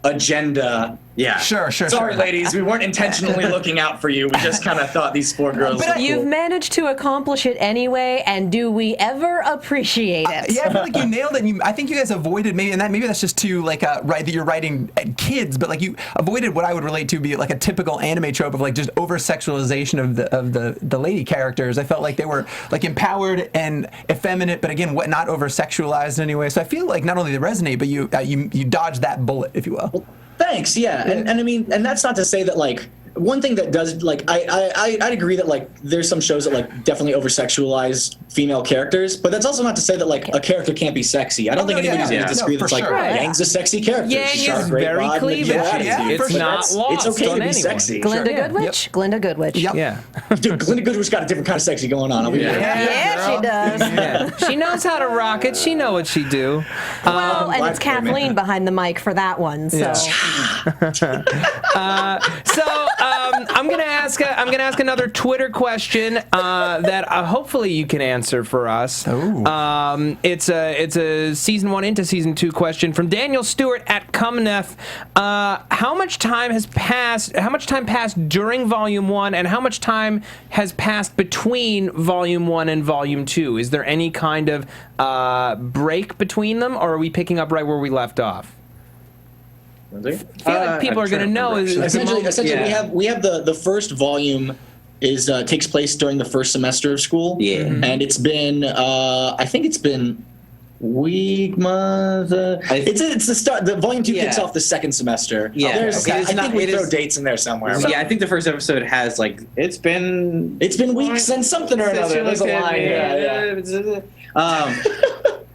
[SPEAKER 7] agenda.
[SPEAKER 8] Yeah.
[SPEAKER 5] Sure.
[SPEAKER 7] Sorry, ladies, we weren't intentionally looking out for you. We just kind of thought these 4 girls.
[SPEAKER 6] But you've managed to accomplish it anyway, and do we ever appreciate it?
[SPEAKER 5] Yeah, I feel like you nailed it. I think you guys avoided maybe that's just too that you're writing kids, but you avoided what I would relate to be a typical anime trope of just over sexualization of the lady characters. I felt like they were empowered and effeminate, but again, not over sexualized in any way. So I feel like not only they resonate, but you dodged that bullet, if you will.
[SPEAKER 7] Thanks. Yeah. And I mean, and that's not to say that one thing that does I'd agree that there's some shows that definitely over sexualize female characters, but that's also not to say that a character can't be sexy. I don't think anybody's going to disagree that's Yang's a sexy character.
[SPEAKER 4] Yang is very cleavage. It's not lost.
[SPEAKER 7] It's okay to be
[SPEAKER 4] anyone.
[SPEAKER 7] sexy.
[SPEAKER 6] Glinda Goodwich. Yep. Glinda Goodwich.
[SPEAKER 5] Yep.
[SPEAKER 4] Yeah.
[SPEAKER 7] Dude, Glinda Goodwich got a different kind of sexy going on.
[SPEAKER 6] Yeah, she does.
[SPEAKER 4] Yeah. She knows how to rock it. She know what she do.
[SPEAKER 6] Well, and it's Kathleen behind the mic for that one. So.
[SPEAKER 4] I'm gonna ask another Twitter question that hopefully you can answer for us. It's a season 1 into season 2 question from Daniel Stewart at Cumneth. How much time passed during Volume 1, and how much time has passed between Volume 1 and Volume 2? Is there any kind of break between them, or are we picking up right where we left off?
[SPEAKER 8] I
[SPEAKER 4] feel like people are going to know.
[SPEAKER 7] Essentially, we have the first volume takes place during the first semester of school. Yeah, and it's been I think it's been week, month. It's the start. The volume 2 kicks off the second semester. Yeah, I think we throw dates in there somewhere.
[SPEAKER 8] Yeah, I think the first episode has it's been
[SPEAKER 7] weeks and something or another. There's a line.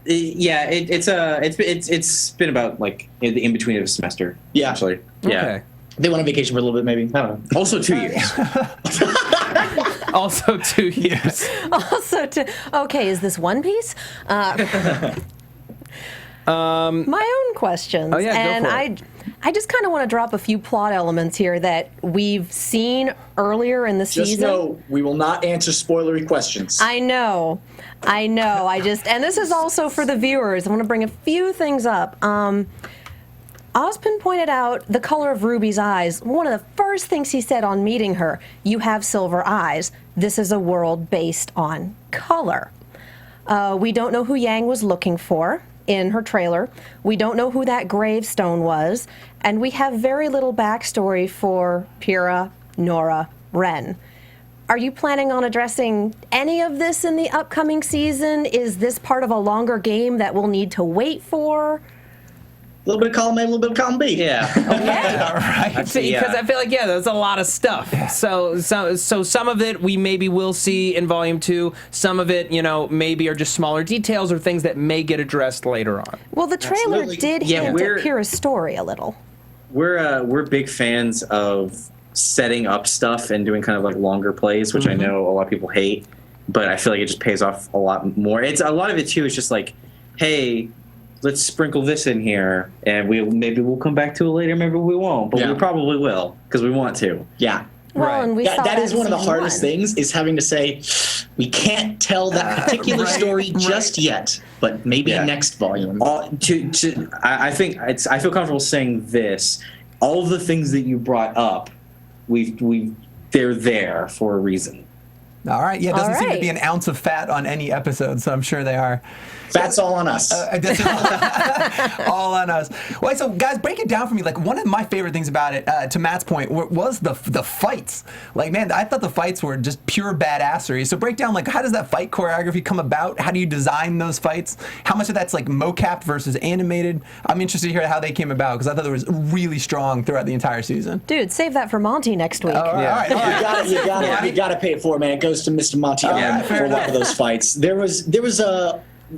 [SPEAKER 8] Yeah, it's been about the in between of a semester.
[SPEAKER 7] Yeah,
[SPEAKER 8] actually. Yeah,
[SPEAKER 4] okay.
[SPEAKER 7] They went on vacation for a little bit, maybe. I don't know.
[SPEAKER 8] Also 2 years.
[SPEAKER 4] Also 2 years.
[SPEAKER 6] Okay, is this One Piece? My own questions.
[SPEAKER 4] Oh yeah,
[SPEAKER 6] go for it. I just kind of want to drop a few plot elements here that we've seen earlier in the season.
[SPEAKER 7] Just know we will not answer spoilery questions.
[SPEAKER 6] I know. And this is also for the viewers. I want to bring a few things up. Ozpin pointed out the color of Ruby's eyes. One of the first things he said on meeting her, you have silver eyes. This is a world based on color. We don't know who Yang was looking for in her trailer. We don't know who that gravestone was. And we have very little backstory for Pyrrha, Nora, Ren. Are you planning on addressing any of this in the upcoming season? Is this part of a longer game that we'll need to wait for?
[SPEAKER 7] little bit of column A, a little bit of column B.
[SPEAKER 8] Yeah.
[SPEAKER 5] All right.
[SPEAKER 4] Because I feel like there's a lot of stuff. So some of it we maybe will see in Volume 2. Some of it, maybe are just smaller details or things that may get addressed later on.
[SPEAKER 6] Well, the trailer
[SPEAKER 7] Absolutely.
[SPEAKER 6] did hint at Kira's story a little.
[SPEAKER 8] We're big fans of setting up stuff and doing kind of like longer plays, which I know a lot of people hate, but I feel like it just pays off a lot more. It's a lot of it too is just like, hey, let's sprinkle this in here, and we'll come back to it later. Maybe we won't, but we probably will because we want to.
[SPEAKER 7] Yeah.
[SPEAKER 6] Well, and we saw
[SPEAKER 7] that is
[SPEAKER 6] in
[SPEAKER 7] one of the
[SPEAKER 6] season
[SPEAKER 7] hardest
[SPEAKER 6] 1.
[SPEAKER 7] thing is having to say, we can't tell that particular story just yet, but maybe next volume.
[SPEAKER 8] I think I feel comfortable saying this. All of the things that you brought up, they're there for a reason.
[SPEAKER 5] All right. Yeah, it doesn't seem to
[SPEAKER 6] right.
[SPEAKER 5] be an ounce of fat on any episode, so I'm sure they are.
[SPEAKER 7] That's all on us.
[SPEAKER 5] All on us. Well, so guys, break it down for me. Like, one of my favorite things about it, to Matt's point, was the fights. Like, man, I thought the fights were just pure badassery. So break down, like, how does that fight choreography come about? How do you design those fights? How much of that's like mocapped versus animated? I'm interested to hear how they came about because I thought it was really strong throughout the entire season.
[SPEAKER 6] Dude, save that for Monty next week.
[SPEAKER 5] All right.
[SPEAKER 7] You gotta pay it forward, man. It goes to Mr. Monty for a lot of those fights. There was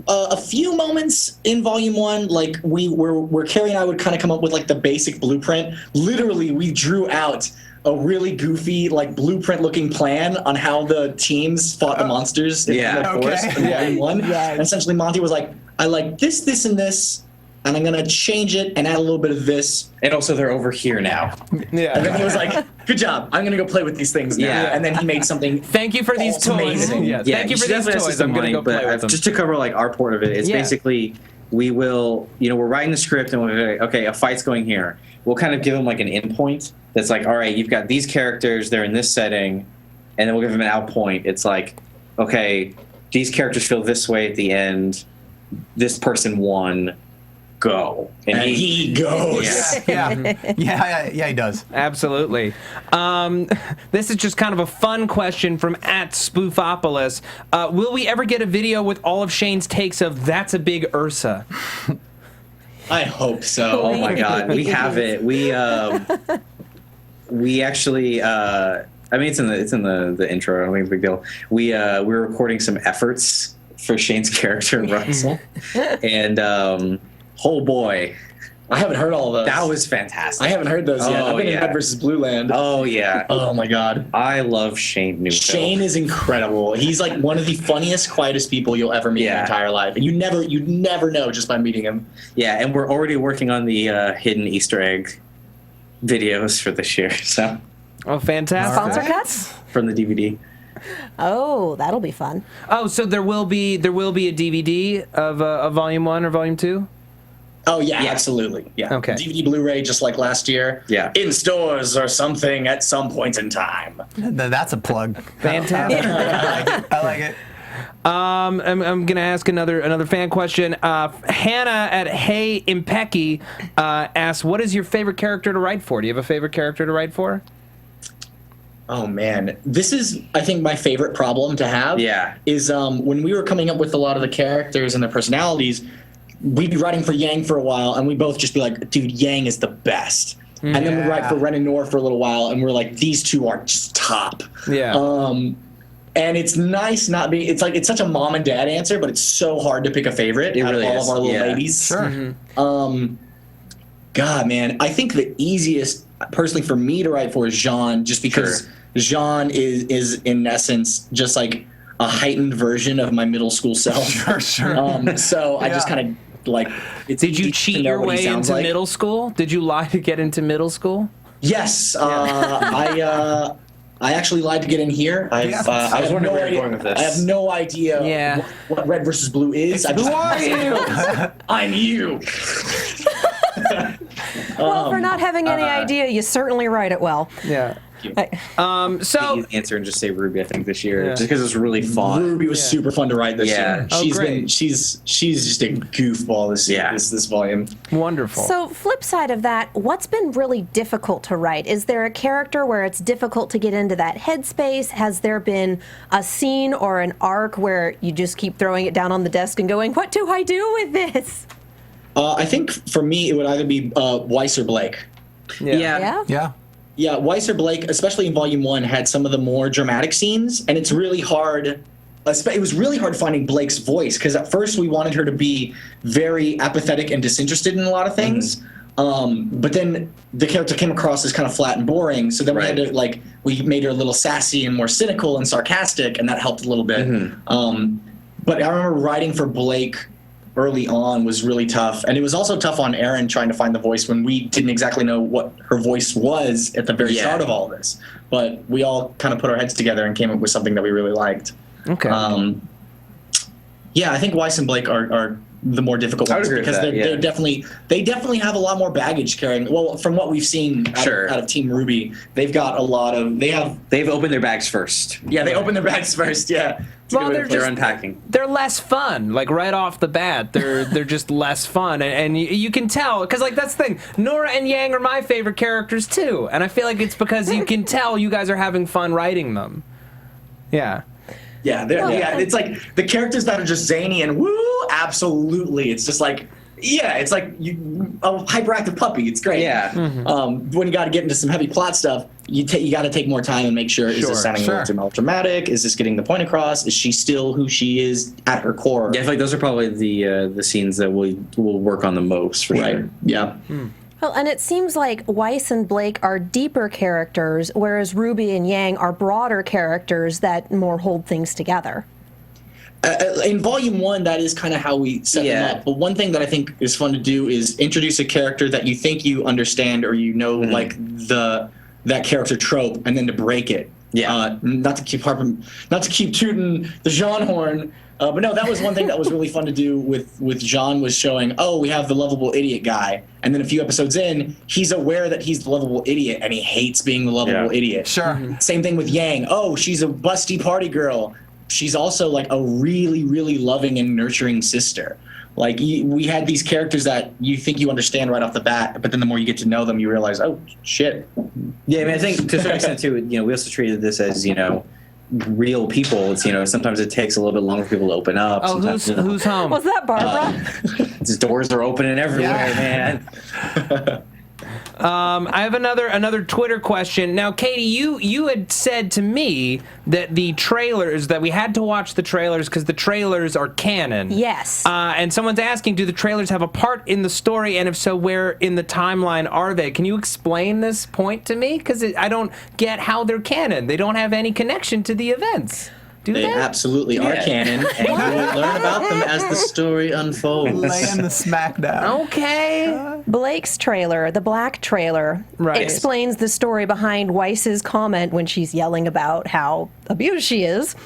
[SPEAKER 7] a few moments in Volume 1, like where Kerry and I would kind of come up with like the basic blueprint. Literally, we drew out a really goofy, like blueprint-looking plan on how the teams fought the monsters in the forest in Volume 1. And essentially, Monty was like, "I like this, this, and this, and I'm gonna change it and add a little bit of this."
[SPEAKER 8] And also, they're over here now.
[SPEAKER 7] Yeah. And then he was like, "Good job. I'm gonna go play with these things now."
[SPEAKER 8] Yeah.
[SPEAKER 7] And then he made something.
[SPEAKER 4] Thank you for these toys.
[SPEAKER 7] amazing.
[SPEAKER 4] Thank you for these toys. I'm going to go play with them.
[SPEAKER 8] Just to cover like our part of it, it's basically we will, we're writing the script and we're okay, a fight's going here. We'll kind of give them like an in point that's like, all right, you've got these characters, they're in this setting, and then we'll give them an out point. It's like, okay, these characters feel this way at the end. This person won. Go.
[SPEAKER 7] And he goes.
[SPEAKER 5] Yeah, he does.
[SPEAKER 4] Absolutely. This is just kind of a fun question from @Spoofopolis. Will we ever get a video with all of Shane's takes of "That's a Big Ursa"?
[SPEAKER 7] I hope so.
[SPEAKER 8] Oh my God, we have it. We actually. I mean, it's in the intro. I don't think it's a big deal. We're recording some efforts for Shane's character Russell, and oh boy,
[SPEAKER 7] I haven't heard all of those.
[SPEAKER 8] that was fantastic.
[SPEAKER 7] I haven't heard those yet. I've been in Red vs. Blue Land.
[SPEAKER 8] Oh yeah.
[SPEAKER 7] Oh my God.
[SPEAKER 8] I love Shane Newfield.
[SPEAKER 7] Shane is incredible. He's like one of the funniest, quietest people you'll ever meet in your entire life. And you never know just by meeting him.
[SPEAKER 8] Yeah, and we're already working on the hidden Easter egg videos for this year. So.
[SPEAKER 4] Oh, fantastic!
[SPEAKER 6] Sponsor cuts
[SPEAKER 8] from the DVD.
[SPEAKER 6] Oh, that'll be fun.
[SPEAKER 4] Oh, so there will be a DVD of Volume 1 or Volume 2?
[SPEAKER 7] Oh yeah, absolutely. Yeah.
[SPEAKER 4] Okay.
[SPEAKER 7] DVD Blu-ray just like last year.
[SPEAKER 8] Yeah.
[SPEAKER 7] In stores or something at some point in time.
[SPEAKER 5] That's a plug.
[SPEAKER 4] Fantastic.
[SPEAKER 5] I like it.
[SPEAKER 4] I'm gonna ask another fan question. Hannah at Hey Impecky asks, "What is your favorite character to write for? Do you have a favorite character to write for?"
[SPEAKER 7] Oh man, this is I think my favorite problem to have.
[SPEAKER 8] Yeah.
[SPEAKER 7] Is when we were coming up with a lot of the characters and their personalities, we'd be writing for Yang for a while, and we'd both just be like, "Dude, Yang is the best." And then we'd write for Ren and Nor for a little while, and we're like, "These two are just top."
[SPEAKER 4] Yeah.
[SPEAKER 7] And it's nice not being. It's like it's such a mom and dad answer, but it's so hard to pick a favorite out
[SPEAKER 8] really
[SPEAKER 7] of all
[SPEAKER 8] is.
[SPEAKER 7] of our little
[SPEAKER 8] Yeah.
[SPEAKER 7] ladies.
[SPEAKER 5] Sure.
[SPEAKER 7] God, man, I think the easiest, personally, for me to write for is Jaune, just because Jaune is in essence just like a heightened version of my middle school self.
[SPEAKER 5] Sure.
[SPEAKER 7] So I just kind of like.
[SPEAKER 4] Did you cheat your way into middle school? Did you lie to get into middle school?
[SPEAKER 7] Yes, I actually lied to get in here. I was wondering where you're going with this. I have no idea what Red versus Blue is.
[SPEAKER 4] Who are you?
[SPEAKER 7] I'm you.
[SPEAKER 6] Well, for not having any idea, you certainly write it well.
[SPEAKER 4] Yeah.
[SPEAKER 8] So answer and just say Ruby. I think this year, just because it's really fun.
[SPEAKER 7] Ruby was super fun to write this year.
[SPEAKER 4] Oh, great.
[SPEAKER 7] She's just a goofball this volume.
[SPEAKER 4] Wonderful.
[SPEAKER 6] So, flip side of that, what's been really difficult to write? Is there a character where it's difficult to get into that headspace? Has there been a scene or an arc where you just keep throwing it down on the desk and going, "What do I do with this?"
[SPEAKER 7] I think for me, it would either be Weiss or Blake.
[SPEAKER 4] Yeah.
[SPEAKER 7] Yeah, Weiss or Blake, especially in Volume 1, had some of the more dramatic scenes, and it's really hard. It was really hard finding Blake's voice, because at first we wanted her to be very apathetic and disinterested in a lot of things. But then the character came across as kind of flat and boring, so then we had to, we made her a little sassy and more cynical and sarcastic, and that helped a little bit. But I remember writing for Blake early on was really tough, and it was also tough on Erin trying to find the voice when we didn't exactly know what her voice was at the very start of all this. But we all kind of put our heads together and came up with something that we really liked.
[SPEAKER 4] Okay.
[SPEAKER 7] Yeah, I think Weiss and Blake are the more difficult ones, because they definitely have a lot more baggage carrying. Well, from what we've seen out of Team RWBY, they've got a lot of they've opened their bags first. Yeah, they open their bags first. Yeah.
[SPEAKER 4] Well,
[SPEAKER 8] they're unpacking.
[SPEAKER 4] They're less fun, right off the bat. They're just less fun, and you can tell, because that's the thing. Nora and Yang are my favorite characters too, and I feel like it's because you can tell you guys are having fun writing them. Yeah.
[SPEAKER 7] Yeah, it's like the characters that are just zany and woo, absolutely. It's just like, it's like a hyperactive puppy. It's great. Yeah. When you got to get into some heavy plot stuff, you got to take more time and make sure, is this sounding a little too melodramatic? Is this getting the point across? Is she still who she is at her core?
[SPEAKER 8] Yeah, I feel like those are probably the scenes that we'll work on the most, for sure.
[SPEAKER 7] Yeah.
[SPEAKER 6] Well, and it seems like Weiss and Blake are deeper characters, whereas Ruby and Yang are broader characters that more hold things together.
[SPEAKER 7] In Volume 1, that is kind of how we set them up. But one thing that I think is fun to do is introduce a character that you think you understand, or that character trope, and then to break it. Yeah. Not to keep tooting the Jaune horn. But no, that was one thing that was really fun to do with Jaune, was showing, we have the lovable idiot guy. And then a few episodes in, he's aware that he's the lovable idiot, and he hates being the lovable idiot. Same thing with Yang. She's a busty party girl. She's also a really, really loving and nurturing sister. We had these characters that you think you understand right off the bat, but then the more you get to know them, you realize, oh, shit.
[SPEAKER 8] Yeah, I mean, I think to some extent, too, we also treated this as, real people. It's sometimes it takes a little bit longer for people to open up.
[SPEAKER 4] Oh, who's home?
[SPEAKER 6] Was that Barbara?
[SPEAKER 8] His doors are opening everywhere, man.
[SPEAKER 4] I have another Twitter question. Now, Katie, you had said to me that the trailers, that we had to watch the trailers because the trailers are canon.
[SPEAKER 6] Yes.
[SPEAKER 4] And someone's asking, do the trailers have a part in the story, and if so, where in the timeline are they? Can you explain this point to me? Because I don't get how they're canon. They don't have any connection to the events.
[SPEAKER 7] They absolutely are canon, and you will learn about them as the story unfolds.
[SPEAKER 5] Laying the smackdown.
[SPEAKER 6] Okay. Blake's trailer, the black trailer, explains the story behind Weiss's comment when she's yelling about how abused she is.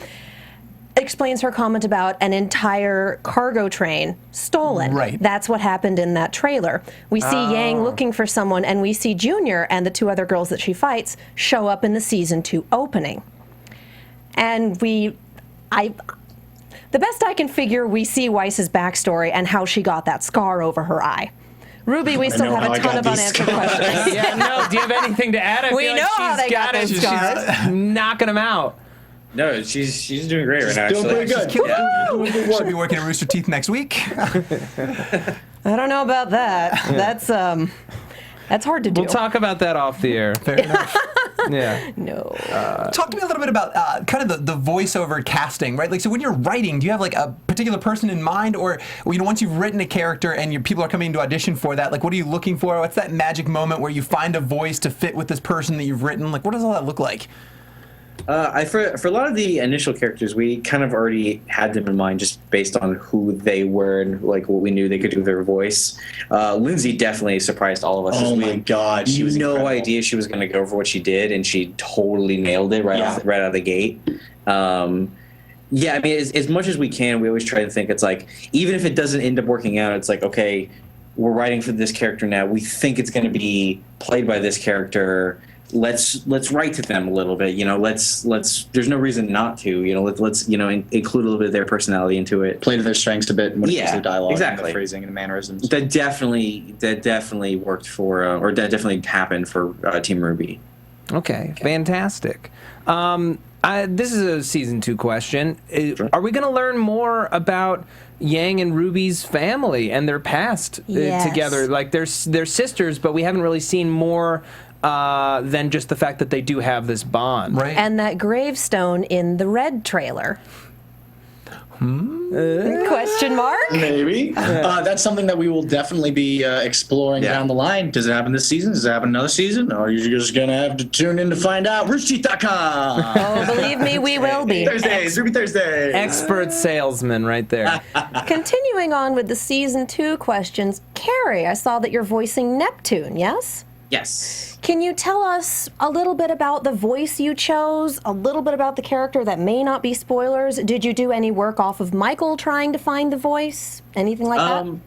[SPEAKER 6] Explains her comment about an entire cargo train stolen.
[SPEAKER 5] Right.
[SPEAKER 6] That's what happened in that trailer. We see Yang looking for someone, and we see Junior and the two other girls that she fights show up in the season 2 opening. And the best I can figure, we see Weiss's backstory and how she got that scar over her eye. Ruby, we still have a ton of unanswered questions.
[SPEAKER 4] Do you have anything to add?
[SPEAKER 6] We know how they got those scars.
[SPEAKER 4] She's knocking them out.
[SPEAKER 8] No, she's doing great right now.
[SPEAKER 7] Doing pretty good.
[SPEAKER 5] Should be working at Rooster Teeth next week.
[SPEAKER 6] I don't know about that. That's hard to do.
[SPEAKER 4] We'll talk about that off the air.
[SPEAKER 5] Fair enough.
[SPEAKER 4] Yeah.
[SPEAKER 6] No.
[SPEAKER 5] Talk to me a little bit about kind of the voiceover casting, right? So when you're writing, do you have a particular person in mind, or once you've written a character and your people are coming to audition for that, what are you looking for? What's that magic moment where you find a voice to fit with this person that you've written? What does all that look like?
[SPEAKER 8] For a lot of the initial characters, we kind of already had them in mind just based on who they were and what we knew they could do with their voice. Lindsay definitely surprised all of us.
[SPEAKER 7] Oh my God, she was
[SPEAKER 8] no
[SPEAKER 7] incredible.
[SPEAKER 8] idea she was going to go for what she did, and she totally nailed it right out of the gate. I mean, as much as we can, we always try to think it's even if it doesn't end up working out, it's okay, we're writing for this character now. We think it's going to be played by this character. Let's write to them a little bit, let's there's no reason not to, let's include a little bit of their personality into it.
[SPEAKER 7] Play to their strengths a bit when it comes to dialogue,
[SPEAKER 8] exactly.
[SPEAKER 7] And the phrasing and the mannerisms.
[SPEAKER 8] That definitely worked for, or that definitely happened for Team RWBY.
[SPEAKER 4] Okay, fantastic. This is a season 2 question. Are we going to learn more about Yang and Ruby's family and their past together? Like they're sisters, but we haven't really seen more than just the fact that they do have this bond.
[SPEAKER 5] Right.
[SPEAKER 6] And that gravestone in the Red trailer. Question mark?
[SPEAKER 7] Maybe. That's something that we will definitely be exploring down the line. Does it happen this season? Does it happen another season? Or are you just going to have to tune in to find out? RoosterTeeth.com.
[SPEAKER 6] Oh, believe me, we will be.
[SPEAKER 7] Thursdays, Ruby Thursdays.
[SPEAKER 4] Expert salesman right there.
[SPEAKER 6] Continuing on with the season 2 questions, Kerry, I saw that you're voicing Neptune, yes?
[SPEAKER 8] Yes.
[SPEAKER 6] Can you tell us a little bit about the voice you chose, a little bit about the character that may not be spoilers? Did you do any work off of Michael trying to find the voice? Anything like that?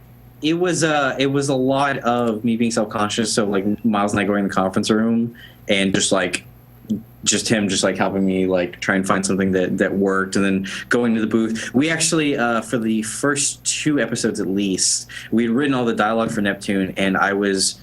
[SPEAKER 8] It was a lot of me being self-conscious. So like Miles and I going in the conference room and just him helping me like try and find something that worked, and then going to the booth. We actually for the first 2 episodes at least, we had written all the dialogue for Neptune, and I was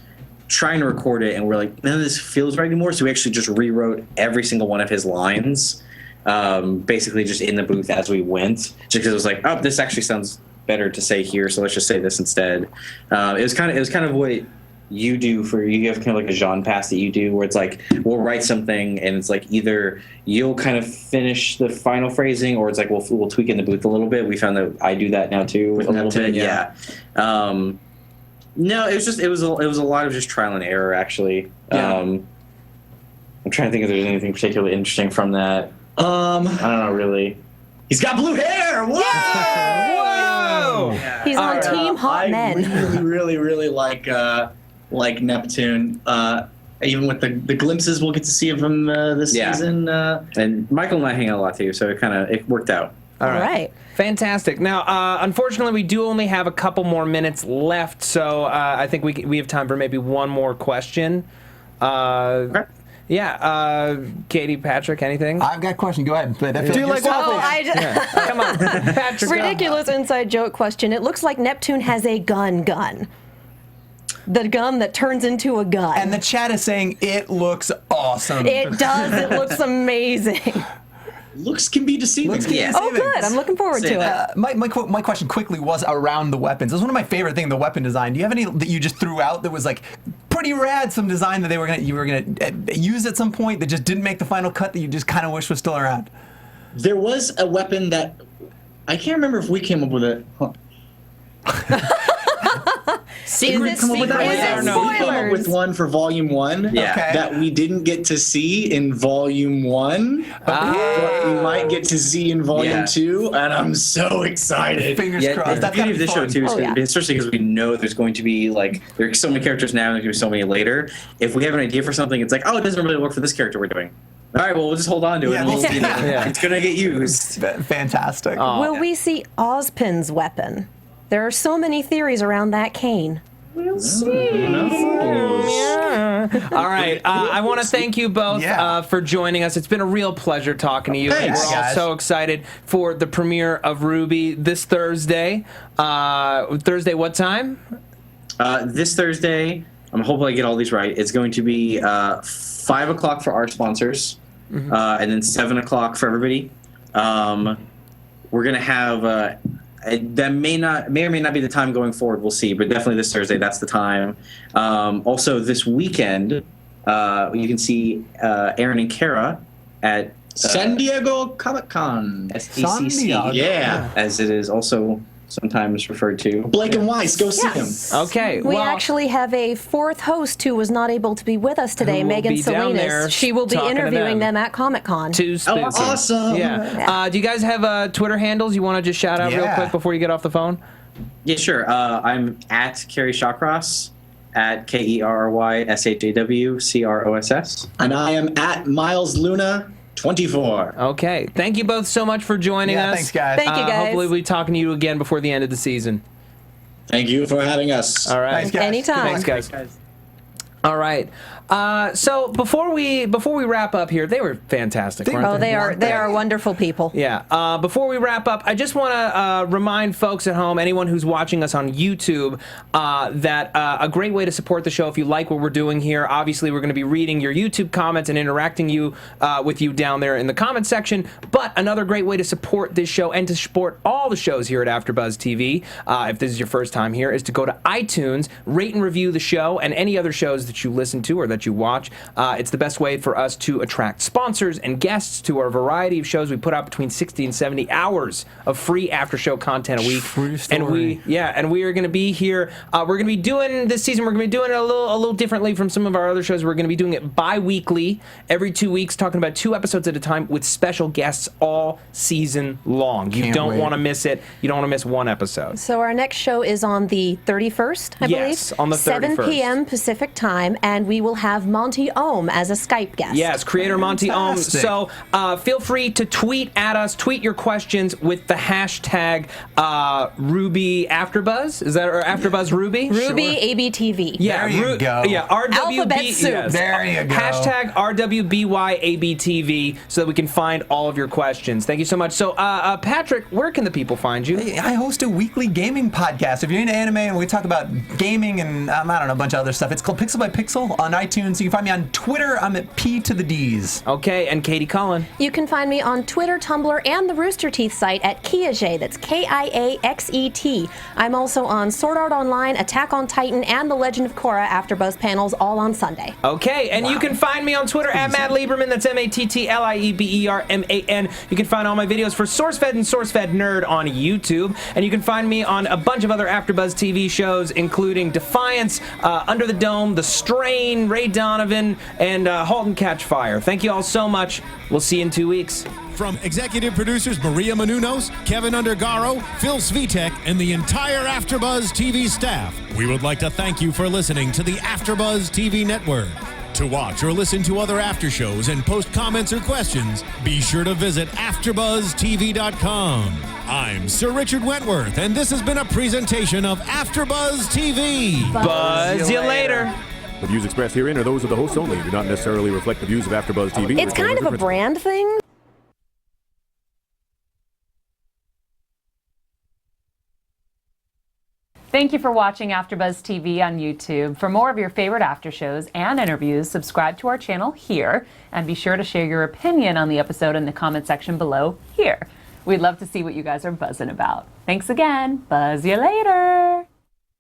[SPEAKER 8] trying to record it, and we're like, none of this feels right anymore. So we actually just rewrote every single one of his lines, basically just in the booth as we went, just because it was like, oh, this actually sounds better to say here, so let's just say this instead. It was kind of what you do you have kind of like a Jaune pass that you do, where it's like we'll write something, and it's like either you'll kind of finish the final phrasing, or it's like we'll tweak in the booth a little bit. We found that I do that now too with a little bit, yeah. No, it was a lot of just trial and error, actually. Yeah. I'm trying to think if there's anything particularly interesting from that. I don't know, really. He's got blue hair! Whoa!
[SPEAKER 6] Yay!
[SPEAKER 4] Whoa!
[SPEAKER 8] Yeah.
[SPEAKER 6] He's on Team Hot Men.
[SPEAKER 7] I really like Neptune. Even with the glimpses we'll get to see of him this season.
[SPEAKER 8] And Michael and I hang out a lot too, so it worked out.
[SPEAKER 6] All right.
[SPEAKER 4] Fantastic. Now, unfortunately, we do only have a couple more minutes left, so I think we have time for maybe one more question.
[SPEAKER 8] Okay.
[SPEAKER 4] Yeah, Katie, Patrick, anything?
[SPEAKER 5] I've got a question. Go ahead. But I feel
[SPEAKER 4] Do you
[SPEAKER 5] like
[SPEAKER 4] like
[SPEAKER 5] you're
[SPEAKER 4] waffles?
[SPEAKER 5] selfish.
[SPEAKER 4] Come on, Patrick.
[SPEAKER 6] Ridiculous inside joke question. It looks like Neptune has a gun. The gun that turns into a gun.
[SPEAKER 5] And the chat is saying it looks awesome.
[SPEAKER 6] It does. It looks amazing.
[SPEAKER 7] Looks can be deceiving.
[SPEAKER 6] Oh, good. I'm looking forward to it.
[SPEAKER 5] My question quickly was around the weapons. It was one of my favorite things, the weapon design. Do you have any that you just threw out that was like pretty rad, some design that you were gonna use at some point that just didn't make the final cut that you just kind of wish was still around?
[SPEAKER 7] There was a weapon that I can't remember if we came up with it. Huh.
[SPEAKER 6] Is it spoilers?
[SPEAKER 7] We came up with one for Volume 1 that we didn't get to see in Volume 1, but we might get to see in Volume 2, and I'm so excited.
[SPEAKER 5] Fingers crossed.
[SPEAKER 8] The beauty of this show, too, is especially because we know there's going to be, like, there's so many characters now, and there's going to be so many later. If we have an idea for something, it's like, oh, it doesn't really work for this character we're doing. All right, well, we'll just hold on to it. It's going to get used.
[SPEAKER 5] Fantastic.
[SPEAKER 6] Will we see Ozpin's weapon? There are so many theories around that cane.
[SPEAKER 4] We'll see. Yeah. All right. I want to thank you both for joining us. It's been a real pleasure talking to you.
[SPEAKER 5] Thanks,
[SPEAKER 4] We're all so excited for the premiere of RWBY this Thursday. Thursday, what time?
[SPEAKER 8] This Thursday, I'm hoping I get all these right. It's going to be 5 o'clock for our sponsors, and then 7 o'clock for everybody. We're going to have... that may or may not be the time going forward. We'll see, but definitely this Thursday, that's the time. Also, this weekend, you can see Aaron and Kara at
[SPEAKER 7] San Diego Comic-Con.
[SPEAKER 8] SDCC, as it is also sometimes referred to.
[SPEAKER 7] Blake and Weiss, go see him.
[SPEAKER 4] Okay.
[SPEAKER 6] We actually have a 4th host who was not able to be with us today, Megan Salinas. She will be interviewing them at Comic-Con.
[SPEAKER 7] Awesome.
[SPEAKER 4] Yeah. Do you guys have Twitter handles you want to just shout out real quick before you get off the phone?
[SPEAKER 8] Yeah, sure. I'm at Kerry Shawcross, at KerryShawcross.
[SPEAKER 7] And I am at Miles Luna 24.
[SPEAKER 4] Okay. Thank you both so much for joining us.
[SPEAKER 5] Thanks, guys.
[SPEAKER 6] Thank you, guys.
[SPEAKER 4] Hopefully we'll be talking to you again before the end of the season.
[SPEAKER 7] Thank you for having us.
[SPEAKER 4] All right.
[SPEAKER 5] Thanks, guys.
[SPEAKER 6] Anytime.
[SPEAKER 4] Thanks, guys. All right. So before we wrap up here, they were fantastic. Weren't
[SPEAKER 6] they are wonderful people.
[SPEAKER 4] Yeah. Before we wrap up, I just want to remind folks at home, anyone who's watching us on YouTube, that a great way to support the show, if you like what we're doing here, obviously we're going to be reading your YouTube comments and interacting with you down there in the comment section. But another great way to support this show and to support all the shows here at AfterBuzz TV, if this is your first time here, is to go to iTunes, rate and review the show and any other shows that you listen to or that you watch. It's the best way for us to attract sponsors and guests to our variety of shows. We put out between 60 and 70 hours of free after show content a week.
[SPEAKER 5] True story.
[SPEAKER 4] And we are going to be here. We're going to be doing this season. We're going to be doing it a little differently from some of our other shows. We're going to be doing it bi-weekly, every 2 weeks, talking about 2 episodes at a time with special guests all season long. You don't want to miss it. You don't want to miss one episode.
[SPEAKER 6] So our next show is on the 31st, I believe.
[SPEAKER 4] Yes, on the 31st.
[SPEAKER 6] 7 p.m. Pacific time, and we will have Monty Ohm as a Skype guest.
[SPEAKER 4] Yes, creator Monty Ohm. So feel free to tweet at us, tweet your questions with the hashtag Ruby AfterBuzz. Is that or AfterBuzz Ruby?
[SPEAKER 6] Ruby ABTV.
[SPEAKER 4] Yeah,
[SPEAKER 5] there you go.
[SPEAKER 4] Yeah, RWB.
[SPEAKER 6] Alphabet soup.
[SPEAKER 4] Yes.
[SPEAKER 5] There you go.
[SPEAKER 4] Hashtag RWBYABTV so that we can find all of your questions. Thank you so much. So, Patrick, where can the people find you?
[SPEAKER 5] I host a weekly gaming podcast. If you're into anime and we talk about gaming and I don't know, a bunch of other stuff, it's called Pixel by Pixel on iTunes. You can find me on Twitter. I'm at P to the D's.
[SPEAKER 4] Okay, and Katie Cullen.
[SPEAKER 6] You can find me on Twitter, Tumblr, and the Rooster Teeth site at Kiaxet. That's KIAXET. I'm also on Sword Art Online, Attack on Titan, and The Legend of Korra AfterBuzz panels, all on Sunday.
[SPEAKER 4] Okay, and you can find me on Twitter at Matt Lieberman. That's MATTLIEBERMAN. You can find all my videos for SourceFed and SourceFed Nerd on YouTube, and you can find me on a bunch of other AfterBuzz TV shows, including Defiance, Under the Dome, The Strain, Ray Donovan, and Halt and Catch Fire. Thank you all so much. We'll see you in 2 weeks.
[SPEAKER 3] From executive producers Maria Menounos, Kevin Undergaro, Phil Svitek, and the entire AfterBuzz TV staff, we would like to thank you for listening to the AfterBuzz TV network. To watch or listen to other after shows and post comments or questions, be sure to visit AfterBuzzTV.com. I'm Sir Richard Wentworth, and this has been a presentation of AfterBuzz TV.
[SPEAKER 4] Buzz you later.
[SPEAKER 9] The views expressed herein are those of the hosts only and do not necessarily reflect the views of AfterBuzz TV.
[SPEAKER 6] It's kind of a brand thing.
[SPEAKER 10] Thank you for watching AfterBuzz TV on YouTube. For more of your favorite after shows and interviews, subscribe to our channel here, and be sure to share your opinion on the episode in the comment section below here. We'd love to see what you guys are buzzing about. Thanks again. Buzz you later.